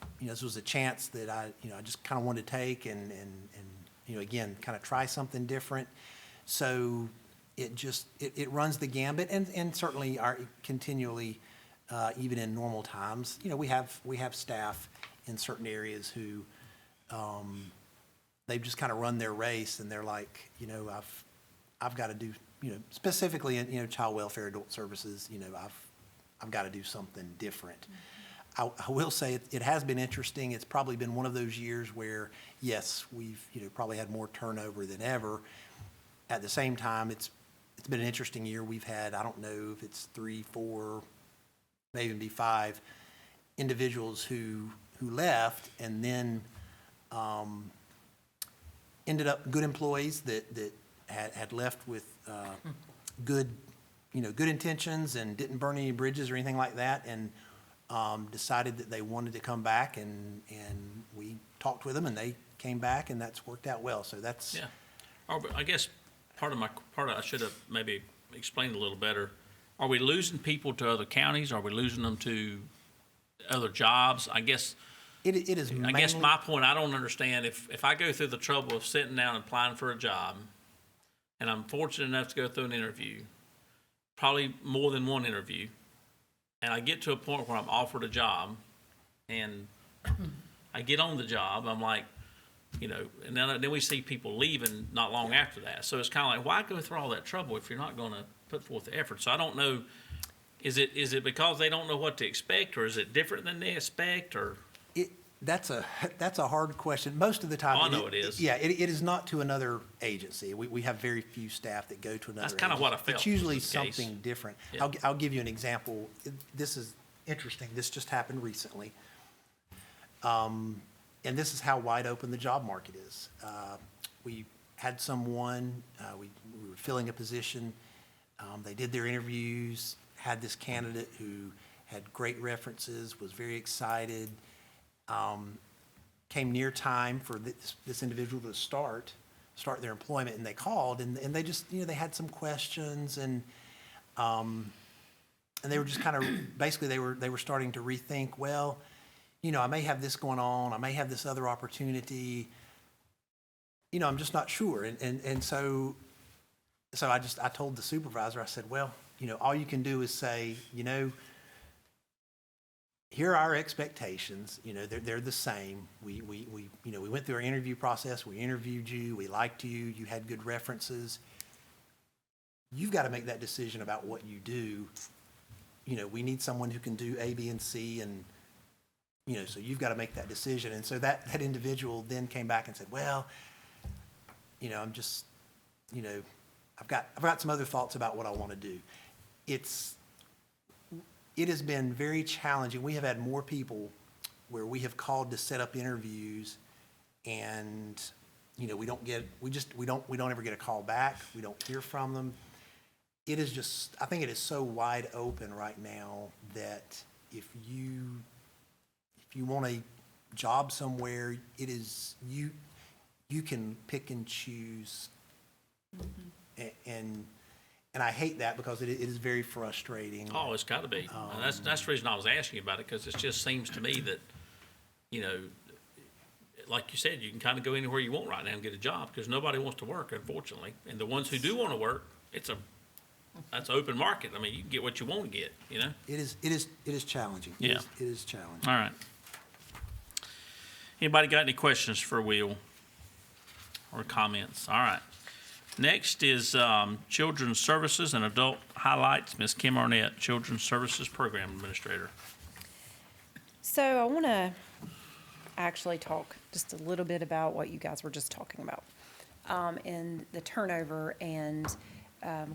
chance that I just kind of wanted to take and again, kind of try something different. So it runs the gambit, and certainly continually, even in normal times, we have staff in certain areas who, they've just kind of run their race, and they're like, I've got to do, specifically in, child welfare, adult services, I've got to do something different. I will say it has been interesting. It's probably been one of those years where, yes, we've, probably had more turnover than ever. At the same time, it's been an interesting year. We've had, I don't know if it's 3, 4, may even be 5 individuals who left, and then ended up good employees that had left with good intentions and didn't burn any bridges or anything like that, and decided that they wanted to come back, and we talked with them, and they came back, and that's worked out well. So that's... Yeah. But I guess I should have maybe explained a little better. Are we losing people to other counties? Are we losing them to other jobs? I guess It is mainly... I guess my point, I don't understand, if I go through the trouble of sitting down and applying for a job, and I'm fortunate enough to go through an interview, probably more than one interview, and I get to a point where I'm offered a job, and I get on the job, I'm like, and then we see people leaving not long after that. So it's kind of like, why go through all that trouble if you're not going to put forth the effort? So I don't know, is it because they don't know what to expect, or is it different than they expect, or? That's a hard question. Most of the time... I know it is. Yeah, it is not to another agency. We have very few staff that go to another agency. That's kind of what I felt It's usually was the case. something different. Yeah. I'll give you an example. This is interesting. This just happened recently. And this is how wide open the job market is. We had someone, we were filling a position. They did their interviews, had this candidate who had great references, was very excited. Came near time for this individual to start. start their employment, and they called, and they just, they had some questions, and they were just kind of, basically, they were starting to rethink, well, I may have this going on, I may have this other opportunity, I'm just not sure. And so I told the supervisor, I said, well, all you can do is say, here are our expectations, they're the same. We went through our interview process, we interviewed you, we liked you, you had good references. You've got to make that decision about what you do. We need someone who can do A, B, and C, and, so you've got to make that decision. And so that individual then came back and said, well, I'm just, I've got some other thoughts about what I want to do. It has been very challenging. We have had more people where we have called to set up interviews, and we don't ever get a call back. We don't hear from them. It is just, I think it is so wide open right now that if you want a job somewhere, it is you can pick and choose, and I hate that because it is very frustrating. Oh, it's got to be. And that's the reason I was asking about it, because it just seems to me that, like you said, you can kind of go anywhere you want right now and get a job, because nobody wants to work, unfortunately. And the ones who do want to work, that's an open market. I mean, you can get what you want to get, It is challenging. Yeah. It is challenging. All right. Anybody got any questions for Will or comments? All right. Next is Children's Services and Adult Highlights. Ms. Kim Arnett, Children's Services Program Administrator. So I want to actually talk just a little bit about what you guys were just talking about, and the turnover and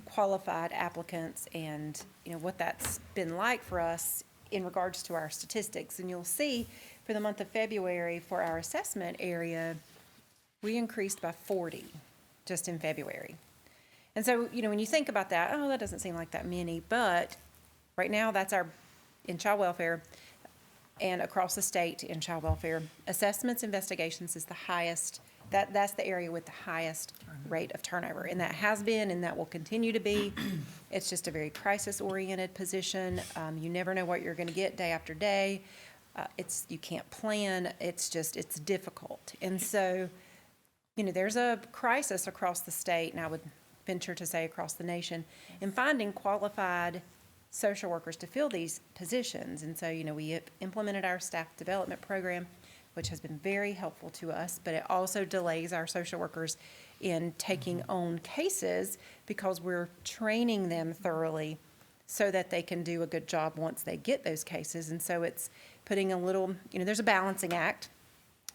qualified applicants, and what that's been like for us in regards to our statistics. And you'll see for the month of February, for our assessment area, we increased by 40 just in February. And so, when you think about that, that doesn't seem like that many, but right now that's in child welfare and across the state in child welfare, assessments, investigations is the highest, that's the area with the highest rate of turnover. And that has been, and that will continue to be. It's just a very crisis-oriented position. You never know what you're going to get day after day. You can't plan. It's difficult. And so, there's a crisis across the state, and I would venture to say across the nation, in finding qualified social workers to fill these positions. And so, we have implemented our staff development program, which has been very helpful to us, but it also delays our social workers in taking on cases, because we're training them thoroughly so that they can do a good job once they get those cases. And so it's putting a little, there's a balancing act,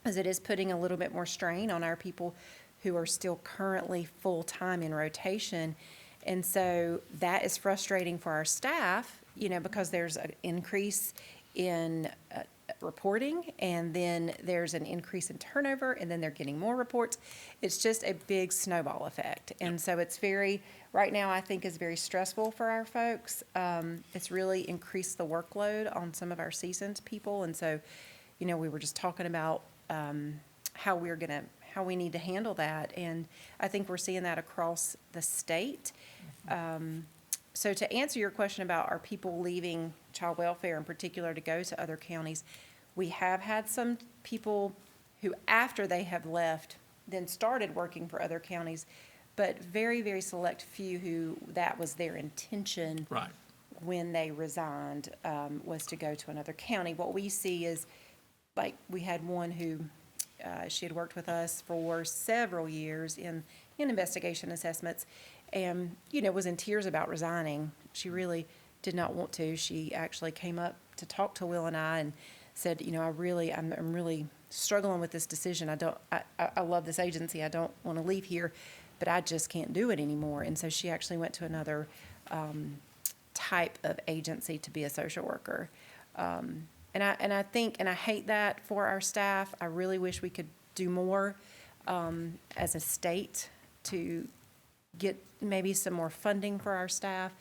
as it is putting a little bit more strain on our people who are still currently full-time in rotation. And so that is frustrating for our staff, because there's an increase in reporting, and then there's an increase in turnover, and then they're getting more reports. It's just a big snowball effect. And so it's right now I think is very stressful for our folks. It's really increased the workload on some of our seasoned people. And so, we were just talking about how we need to handle that. And I think we're seeing that across the state. So to answer your question about are people leaving child welfare in particular to go to other counties, we have had some people who, after they have left, then started working for other counties, but very, very select few who that was their intention. Right. When they resigned, was to go to another county. What we see is, like, we had one who she had worked with us for several years in investigation assessments, and was in tears about resigning. She really did not want to. She actually came up to talk to Will and I and said, I'm really struggling with this decision. I love this agency. I don't want to leave here, but I just can't do it anymore. And so she actually went to another type of agency to be a social worker. And I hate that for our staff. I really wish we could do more as a state to get maybe some more funding for our staff,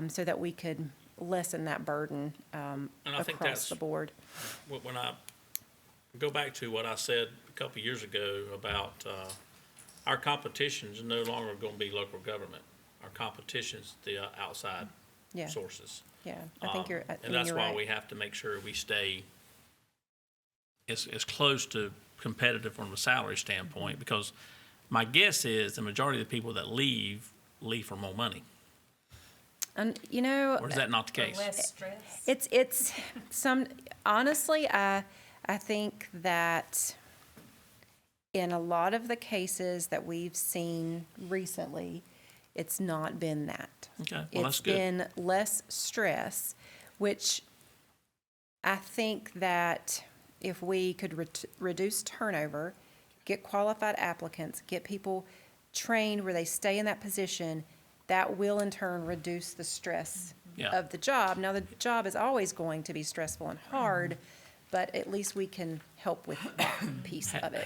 so that we could lessen that burden And I think across the board. When I go back to what I said a couple of years ago about Our competition's no longer gonna be local government. Our competition's the outside Yeah, sources. yeah, I think you're, I And mean, that's you're why right. we have to make sure we stay as close to competitive from a salary standpoint, because my guess is the majority of the people that leave for more money. And, you know, Or is that not the Or case? less stress. it's some, honestly, I think that in a lot of the cases that we've seen recently, it's not been that. Okay, well, that's It's good. been less stress, which I think that if we could reduce turnover, get qualified applicants, get people trained where they stay in that position, that will in turn reduce the stress Yeah. of the job. Now, the job is always going to be stressful and hard, but at least we can help with that piece of it.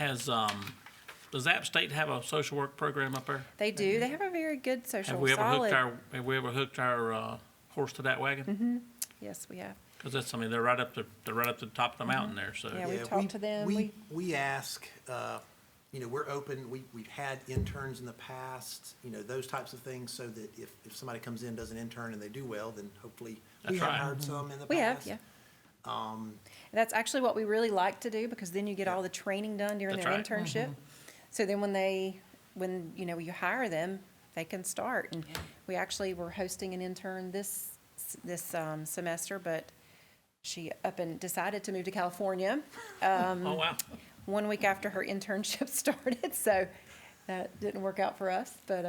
Does App State have a social work program up there? They do. They have a very good social, Have we ever hooked solid. our horse to that wagon? Yes, we have. Because that's, I mean, they're right up the top of the mountain there, so. Yeah, we've Yeah, talked to them. We ask, you know, we're open, we've had interns in the past, you know, those types of things, so that if somebody comes in, does an intern and they do well, then hopefully, we That's have right. hired some in the past. We have, yeah. That's actually what we really like to do, because then you get all the training done during That's their right. internship. So then when, you know, you hire them, they can start. And we actually were hosting an intern this semester, but she up and decided to move to California, Oh, wow. 1 week after her internship started, so that didn't work out for us, but,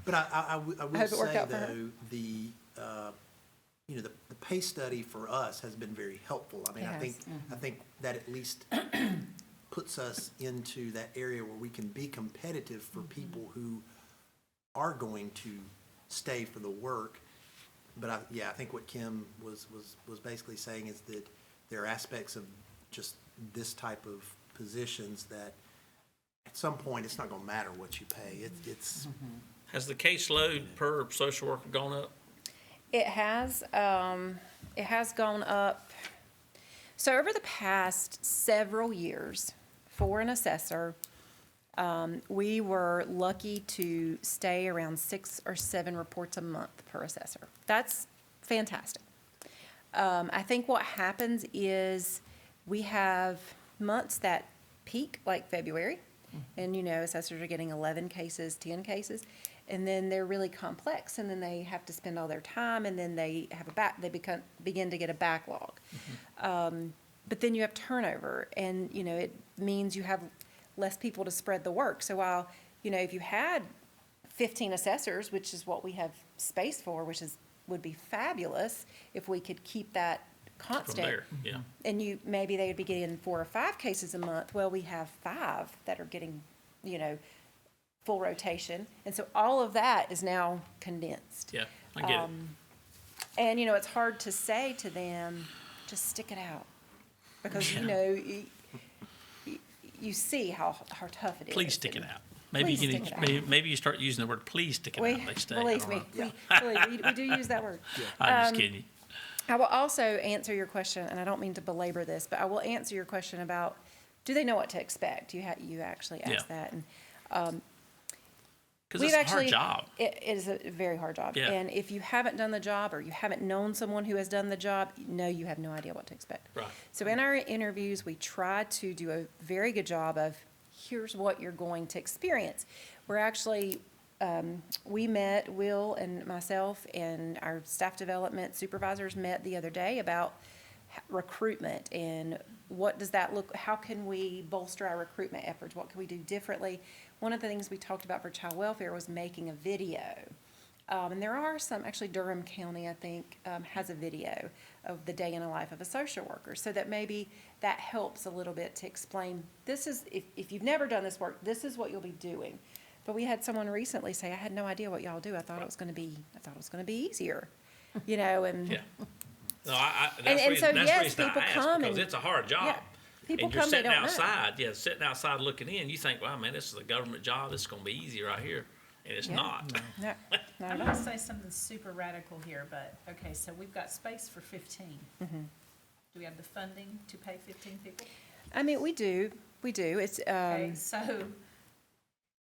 But I will hope it worked say, out for her. though, you know, the pay study for us has been very helpful. I mean, It I has. think that at least puts us into that area where we can be competitive for people who are going to stay for the work. But I think what Kim was basically saying is that there are aspects of just this type of positions that at some point, it's not gonna matter what you pay. It's, Has the caseload per social worker gone up? it has gone up. So over the past several years, for an assessor, we were lucky to stay around 6 or 7 reports a month per assessor. That's fantastic. I think what happens is we have months that peak, like February, and, you know, assessors are getting 11 cases, 10 cases, and then they're really complex, and then they have to spend all their time, and then they have begin to get a backlog. But then you have turnover, and, you know, it means you have less people to spread the work. So while, you know, if you had 15 assessors, which is what we have space for, would be fabulous if we could keep that From constant. there, yeah. And maybe they would be getting 4 or 5 cases a month. Well, we have 5 that are getting, you know, full rotation. And so all of that is now condensed. Yeah, I get it. And, you know, it's hard to say to them, just stick it out. Because, you know, you see how tough it is. Please stick it And out. Maybe Please you stick it out. maybe you start using the word "please stick it We, out." They stay. I believe don't me, know. we do use that word. I'm just kidding you. I will also answer your question, and I don't mean to belabor this, but I will answer your question about, do they know what to expect? You actually asked Yeah. that. And Because we've it's a actually, hard job. It is a very hard job. Yeah. And if you haven't done the job, or you haven't known someone who has done the job, no, you have no idea what to expect. Right. So in our interviews, we try to do a very good job of, here's what you're going to experience. We're actually, we met, Will and myself and our staff development supervisors met the other day about recruitment and what does that look, how can we bolster our recruitment efforts? What can we do differently? One of the things we talked about for child welfare was making a video. And there are some, actually Durham County, I think, has a video of the day in the life of a social worker. So that maybe that helps a little bit to explain, this is, if you've never done this work, this is what you'll be doing. But we had someone recently say, I had no idea what y'all do. I thought it was gonna be easier, you know, and. Yeah. No, that's And the reason, so, that's yes, the reason people I asked, come because and- it's a hard job. Yeah. People And you're come, they sitting don't know. outside, sitting outside looking in, you think, wow, man, this is a government job, this is gonna be easy right here, and it's Yeah. not. No, not I'm at gonna all. say something super radical here, but, okay, so we've got space for 15. Mm-hmm. Do we have the funding to pay 15 people? I mean, we do, it's, Okay, so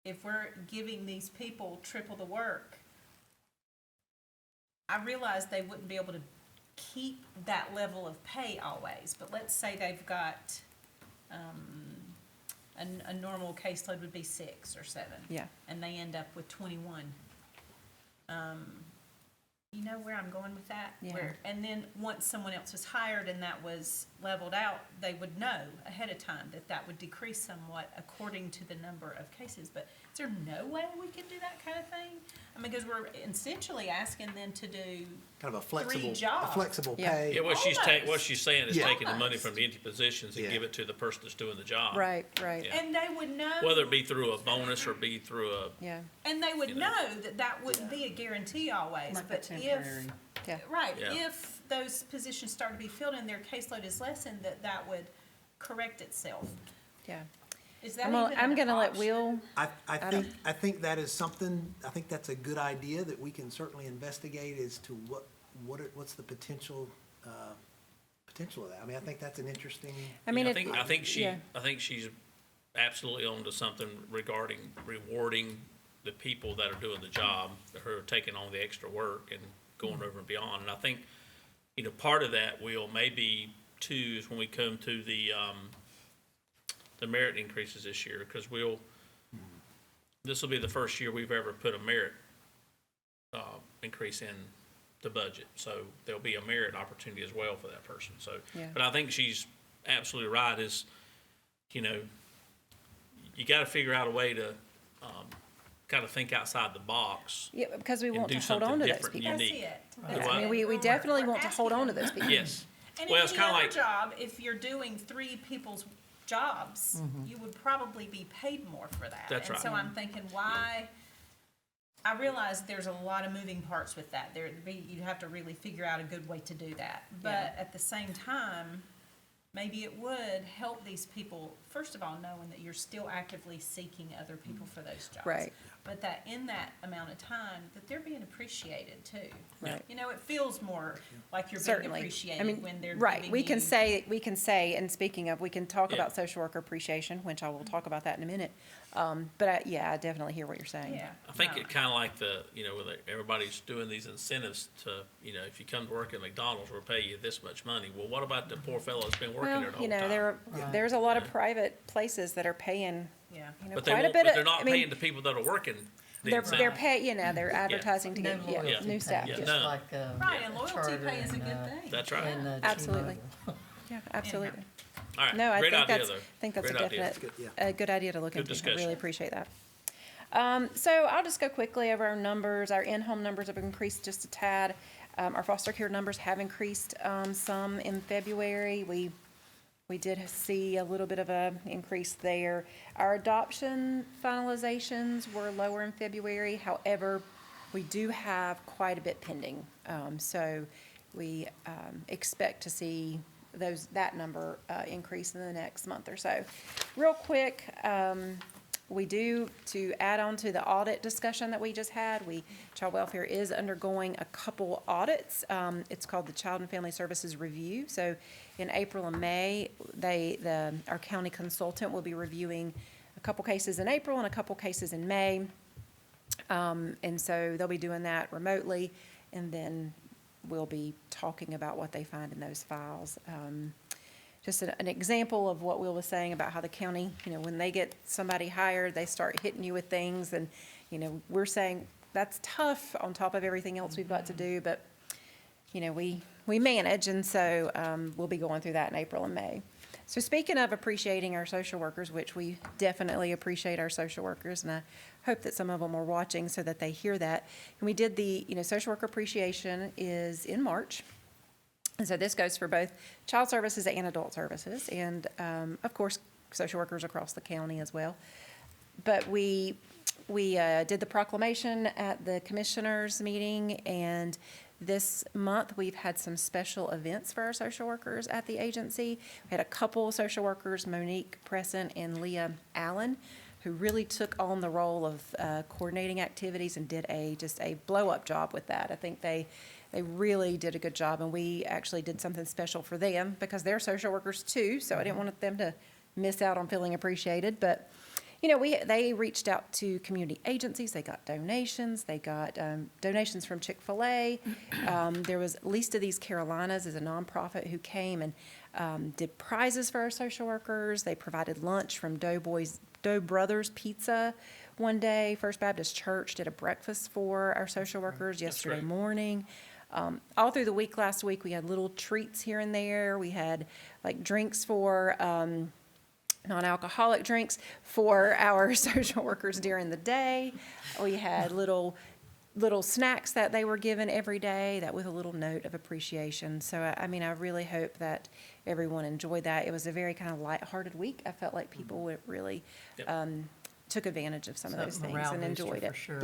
if we're giving these people triple the work, I realize they wouldn't be able to keep that level of pay always, but let's say they've got, a normal caseload would be 6 or 7. Yeah. And they end up with 21. You know where I'm going with that? Yeah. And then once someone else was hired and that was leveled out, they would know ahead of time that that would decrease somewhat according to the number of cases. But is there no way we can do that kind of thing? I mean, because we're essentially asking them to do, Kind of a flexible, jobs. Yeah. pay. Yeah, what Almost. she's saying is Yeah. taking the money from the empty positions and Yeah. give it to the person that's doing the job. Right, right, Yeah. and they would know. Whether it be through a bonus or be through a, yeah, And they would You know. know that that wouldn't be a guarantee always, Like a but temporary. yeah. right, Yeah. if those positions start to be filled and their caseload is lessened, that would correct itself. Yeah. Is that I'm even gonna an let option? Will, I think that is something, I think that's a good idea that we can certainly investigate as to what's the potential of that. I mean, I think that's an interesting, I mean, I if, think, yeah. I think she's absolutely onto something regarding rewarding the people that are doing the job, who are taking on the extra work and going over and beyond. And I think, part of that will maybe too is when we come to the merit increases this year, because this will be the first year we've ever put a merit increase in the budget. So there'll be a merit opportunity as well for that person. So, Yeah. but I think she's absolutely right, is, you got to figure out a way to kind of think outside the box. Yeah, because we And want do to hold on something to those different, people. That's unique. it. Do Yeah, what? I mean, we We're- definitely we're want to hold asking on to them. those people. Yes. And Well, in it's any kinda other like- job, if you're doing 3 people's jobs, you would probably be paid more for that. That's And so right. I'm thinking, why? I realize there's a lot of moving parts with that. You'd have to really figure out a good way to do that. But at the same time, maybe it would help these people, first of all, knowing that you're still actively seeking other people for those jobs. Right. But that in that amount of time, that they're being appreciated too. Right. It feels more like you're being Certainly. I appreciated mean, when they're right, giving we can you- say, and speaking of, we can talk Yeah. about social worker appreciation, which I will talk about that in a minute. But I definitely hear what you're saying. Yeah. I think no. it kind of like where everybody's doing these incentives to, if you come to work at McDonald's, we'll pay you this much money. Well, what about the poor fellow that's been working Well, there the whole time? there's a lot of private places that are paying, Yeah. But they quite a won't, bit but of, they're not I mean, paying the people that are working the they're incentive. they're advertising to No get, yeah, loyalty new pay, staff. Yeah. just No. like, Right, and loyalty Charter pay is a and, good thing. That's right. and, Absolutely. T-Mobile. Yeah, absolutely. All right, No, I great think idea, that's, though. I think that's a Great idea. definite, Good, yeah. a good idea to look Good into. I discussion. really appreciate that. So I'll just go quickly over our numbers. Our in-home numbers have increased just a tad. Our foster care numbers have increased, some in February. We did see a little bit of a increase there. Our adoption finalizations were lower in February. However, we do have quite a bit pending. So we, expect to see that number, increase in the next month or so. Real quick, we do, to add on to the audit discussion that we just had, Child Welfare is undergoing a couple audits. It's called the Child and Family Services Review. So in April and May, our county consultant will be reviewing a couple cases in April and a couple cases in May. And so they'll be doing that remotely, and then we'll be talking about what they find in those files. Just an example of what Will was saying about how the county, when they get somebody hired, they start hitting you with things, and, we're saying that's tough on top of everything else we've got to do, but, we manage, and so we'll be going through that in April and May. So speaking of appreciating our social workers, which we definitely appreciate our social workers, and I hope that some of them are watching so that they hear that. And we did the, social worker appreciation is in March. And so this goes for both child services and adult services, and, of course, social workers across the county as well. But we did the proclamation at the commissioners' meeting, and this month we've had some special events for our social workers at the agency. We had a couple social workers, Monique Presson and Leah Allen, who really took on the role of coordinating activities and did just a blow-up job with that. I think they really did a good job, and we actually did something special for them because they're social workers too, so I didn't want them to miss out on feeling appreciated. But they reached out to community agencies. They got donations. They got donations from Chick-fil-A. There was Least of These Carolinas is a nonprofit who came and did prizes for our social workers. They provided lunch from Dough Brothers Pizza one day. First Baptist Church did a breakfast for our social workers yesterday great. morning. All through the week last week, we had little treats here and there. We had like drinks for non-alcoholic drinks for our social workers during the day. We had little snacks that they were given every day, that with a little note of appreciation. So, I really hope that everyone enjoyed that. It was a very kind of lighthearted week. I felt like people would really took advantage of some of So those things morale and booster enjoyed for it. sure.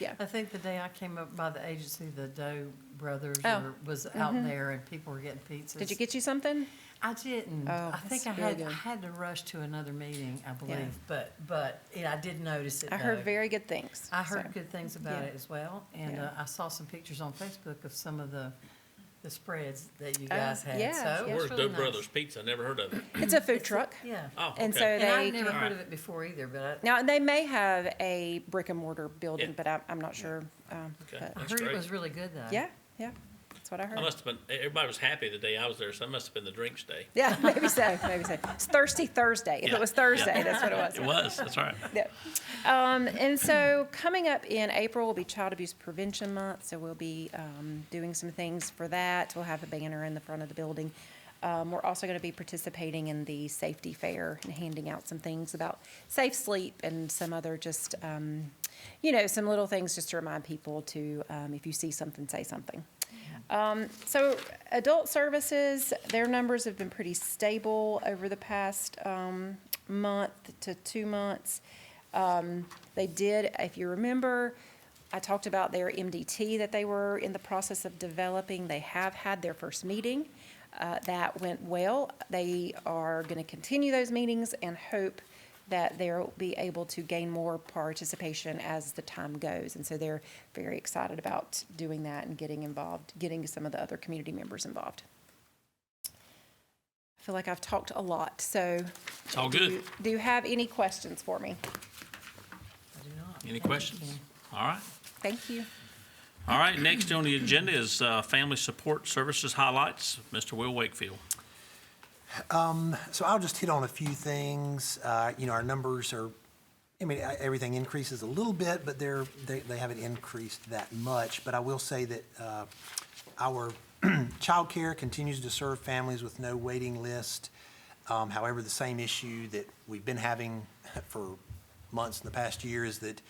Yeah. I think the day I came up by the agency, the Doe Brothers Oh, was out there and people were getting pizzas. Did you get you something? I didn't. Oh, I think that's I really good. had to rush to another meeting, I Yeah. believe, but I did notice it I heard though. very good things. I heard so. good things about yeah. it as well, and Yeah. I saw some pictures on Facebook of some of the spreads that you guys had. yeah, So yeah. it was Where's really Dough nice. Brothers Pizza? I never heard of it. It's a food truck. Yeah. Oh, And okay. so And they I'd never can- heard of it before either, but Now, they may have a brick and mortar building, Yeah. but I'm not sure. Okay. But I That's heard it great. was really good though. yeah, that's what I I heard. must have been, everybody was happy the day I was there, so that must have been the drinks day. Yeah, maybe so. It's Thirsty Thursday. If Yeah, it was Thursday, yeah. that's what it was. It was, that's right. Yeah. And so coming up in April will be Child Abuse Prevention Month, so we'll be doing some things for that. We'll have a banner in the front of the building. We're also going to be participating in the safety fair and handing out some things about safe sleep and some other just, some little things just to remind people to, if you see something, say something. So adult services, their numbers have been pretty stable over the past month to 2 months. They did, if you remember, I talked about their MDT that they were in the process of developing. They have had their first meeting. That went well. They are going to continue those meetings and hope that they'll be able to gain more participation as the time goes. And so they're very excited about doing that and getting involved, getting some of the other community members involved. I feel like I've talked a lot, so. It's all good. Do you have any questions for me? I do not. Any questions? All right. Thank you. All right, next on the agenda is Family Support Services highlights. Mr. Will Wakefield. So I'll just hit on a few things. Our numbers are, everything increases a little bit, but they haven't increased that much. But I will say that our child care continues to serve families with no waiting list. However, the same issue that we've been having for months in the past year is that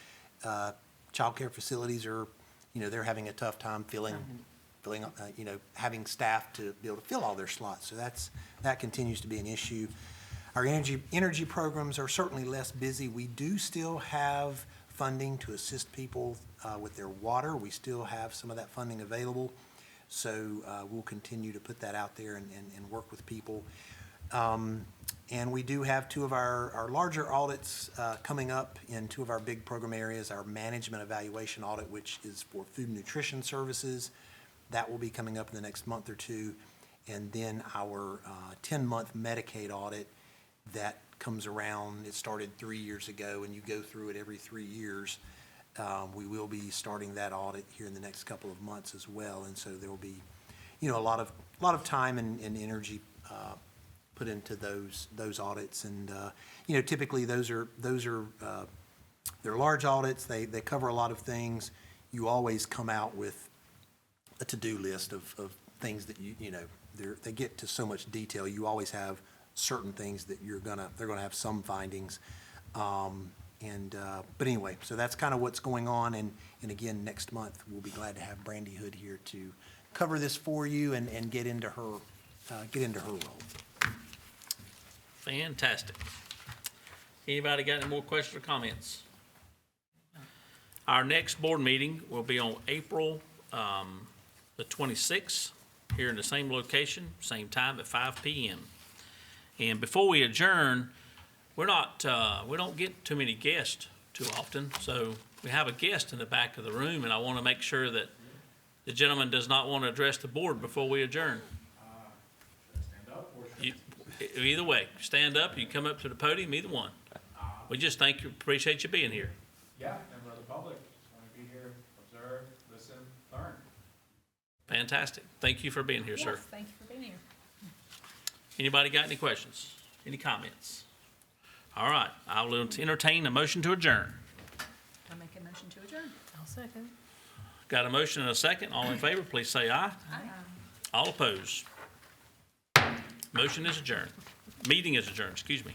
child care facilities are, they're having a tough time filling, having staff to be able to fill all their slots. So that continues to be an issue. Our energy programs are certainly less busy. We do still have funding to assist people with their water. We still have some of that funding available. So we'll continue to put that out there and work with people. And we do have two of our larger audits coming up in two of our big program areas, our management evaluation audit, which is for food and nutrition services. That will be coming up in the next month or two. And then our 10-month Medicaid audit that comes around, it started 3 years ago, and you go through it every 3 years. We will be starting that audit here in the next couple of months as well. And so there will be, a lot of time and energy put into those audits. And, typically those are they're large audits. They cover a lot of things. You always come out with a to-do list of things that they get to so much detail. You always have certain things that they're gonna have some findings. But anyway, so that's kind of what's going on. And again, next month, we'll be glad to have Brandy Hood here to cover this for you and get into her role. Fantastic. Anybody got any more questions or comments? Our next board meeting will be on April the 26th, here in the same location, same time at 5 p.m. And before we adjourn, we don't get too many guests too often, so we have a guest in the back of the room, and I want to make sure that the gentleman does not want to address the board before we adjourn. Either way, stand up, you come up to the podium, either one. We just appreciate you being here. Yeah, and for the public, just want to be here, observe, listen, learn. Fantastic. Thank you for being here, sir. Yes, thank you for being here. Anybody got any questions? Any comments? All right, I will entertain a motion to adjourn. I make a motion to adjourn. I'll second. Got a motion and a second. All in favor, please say aye. Aye. All opposed. Motion is adjourned. Meeting is adjourned, excuse me.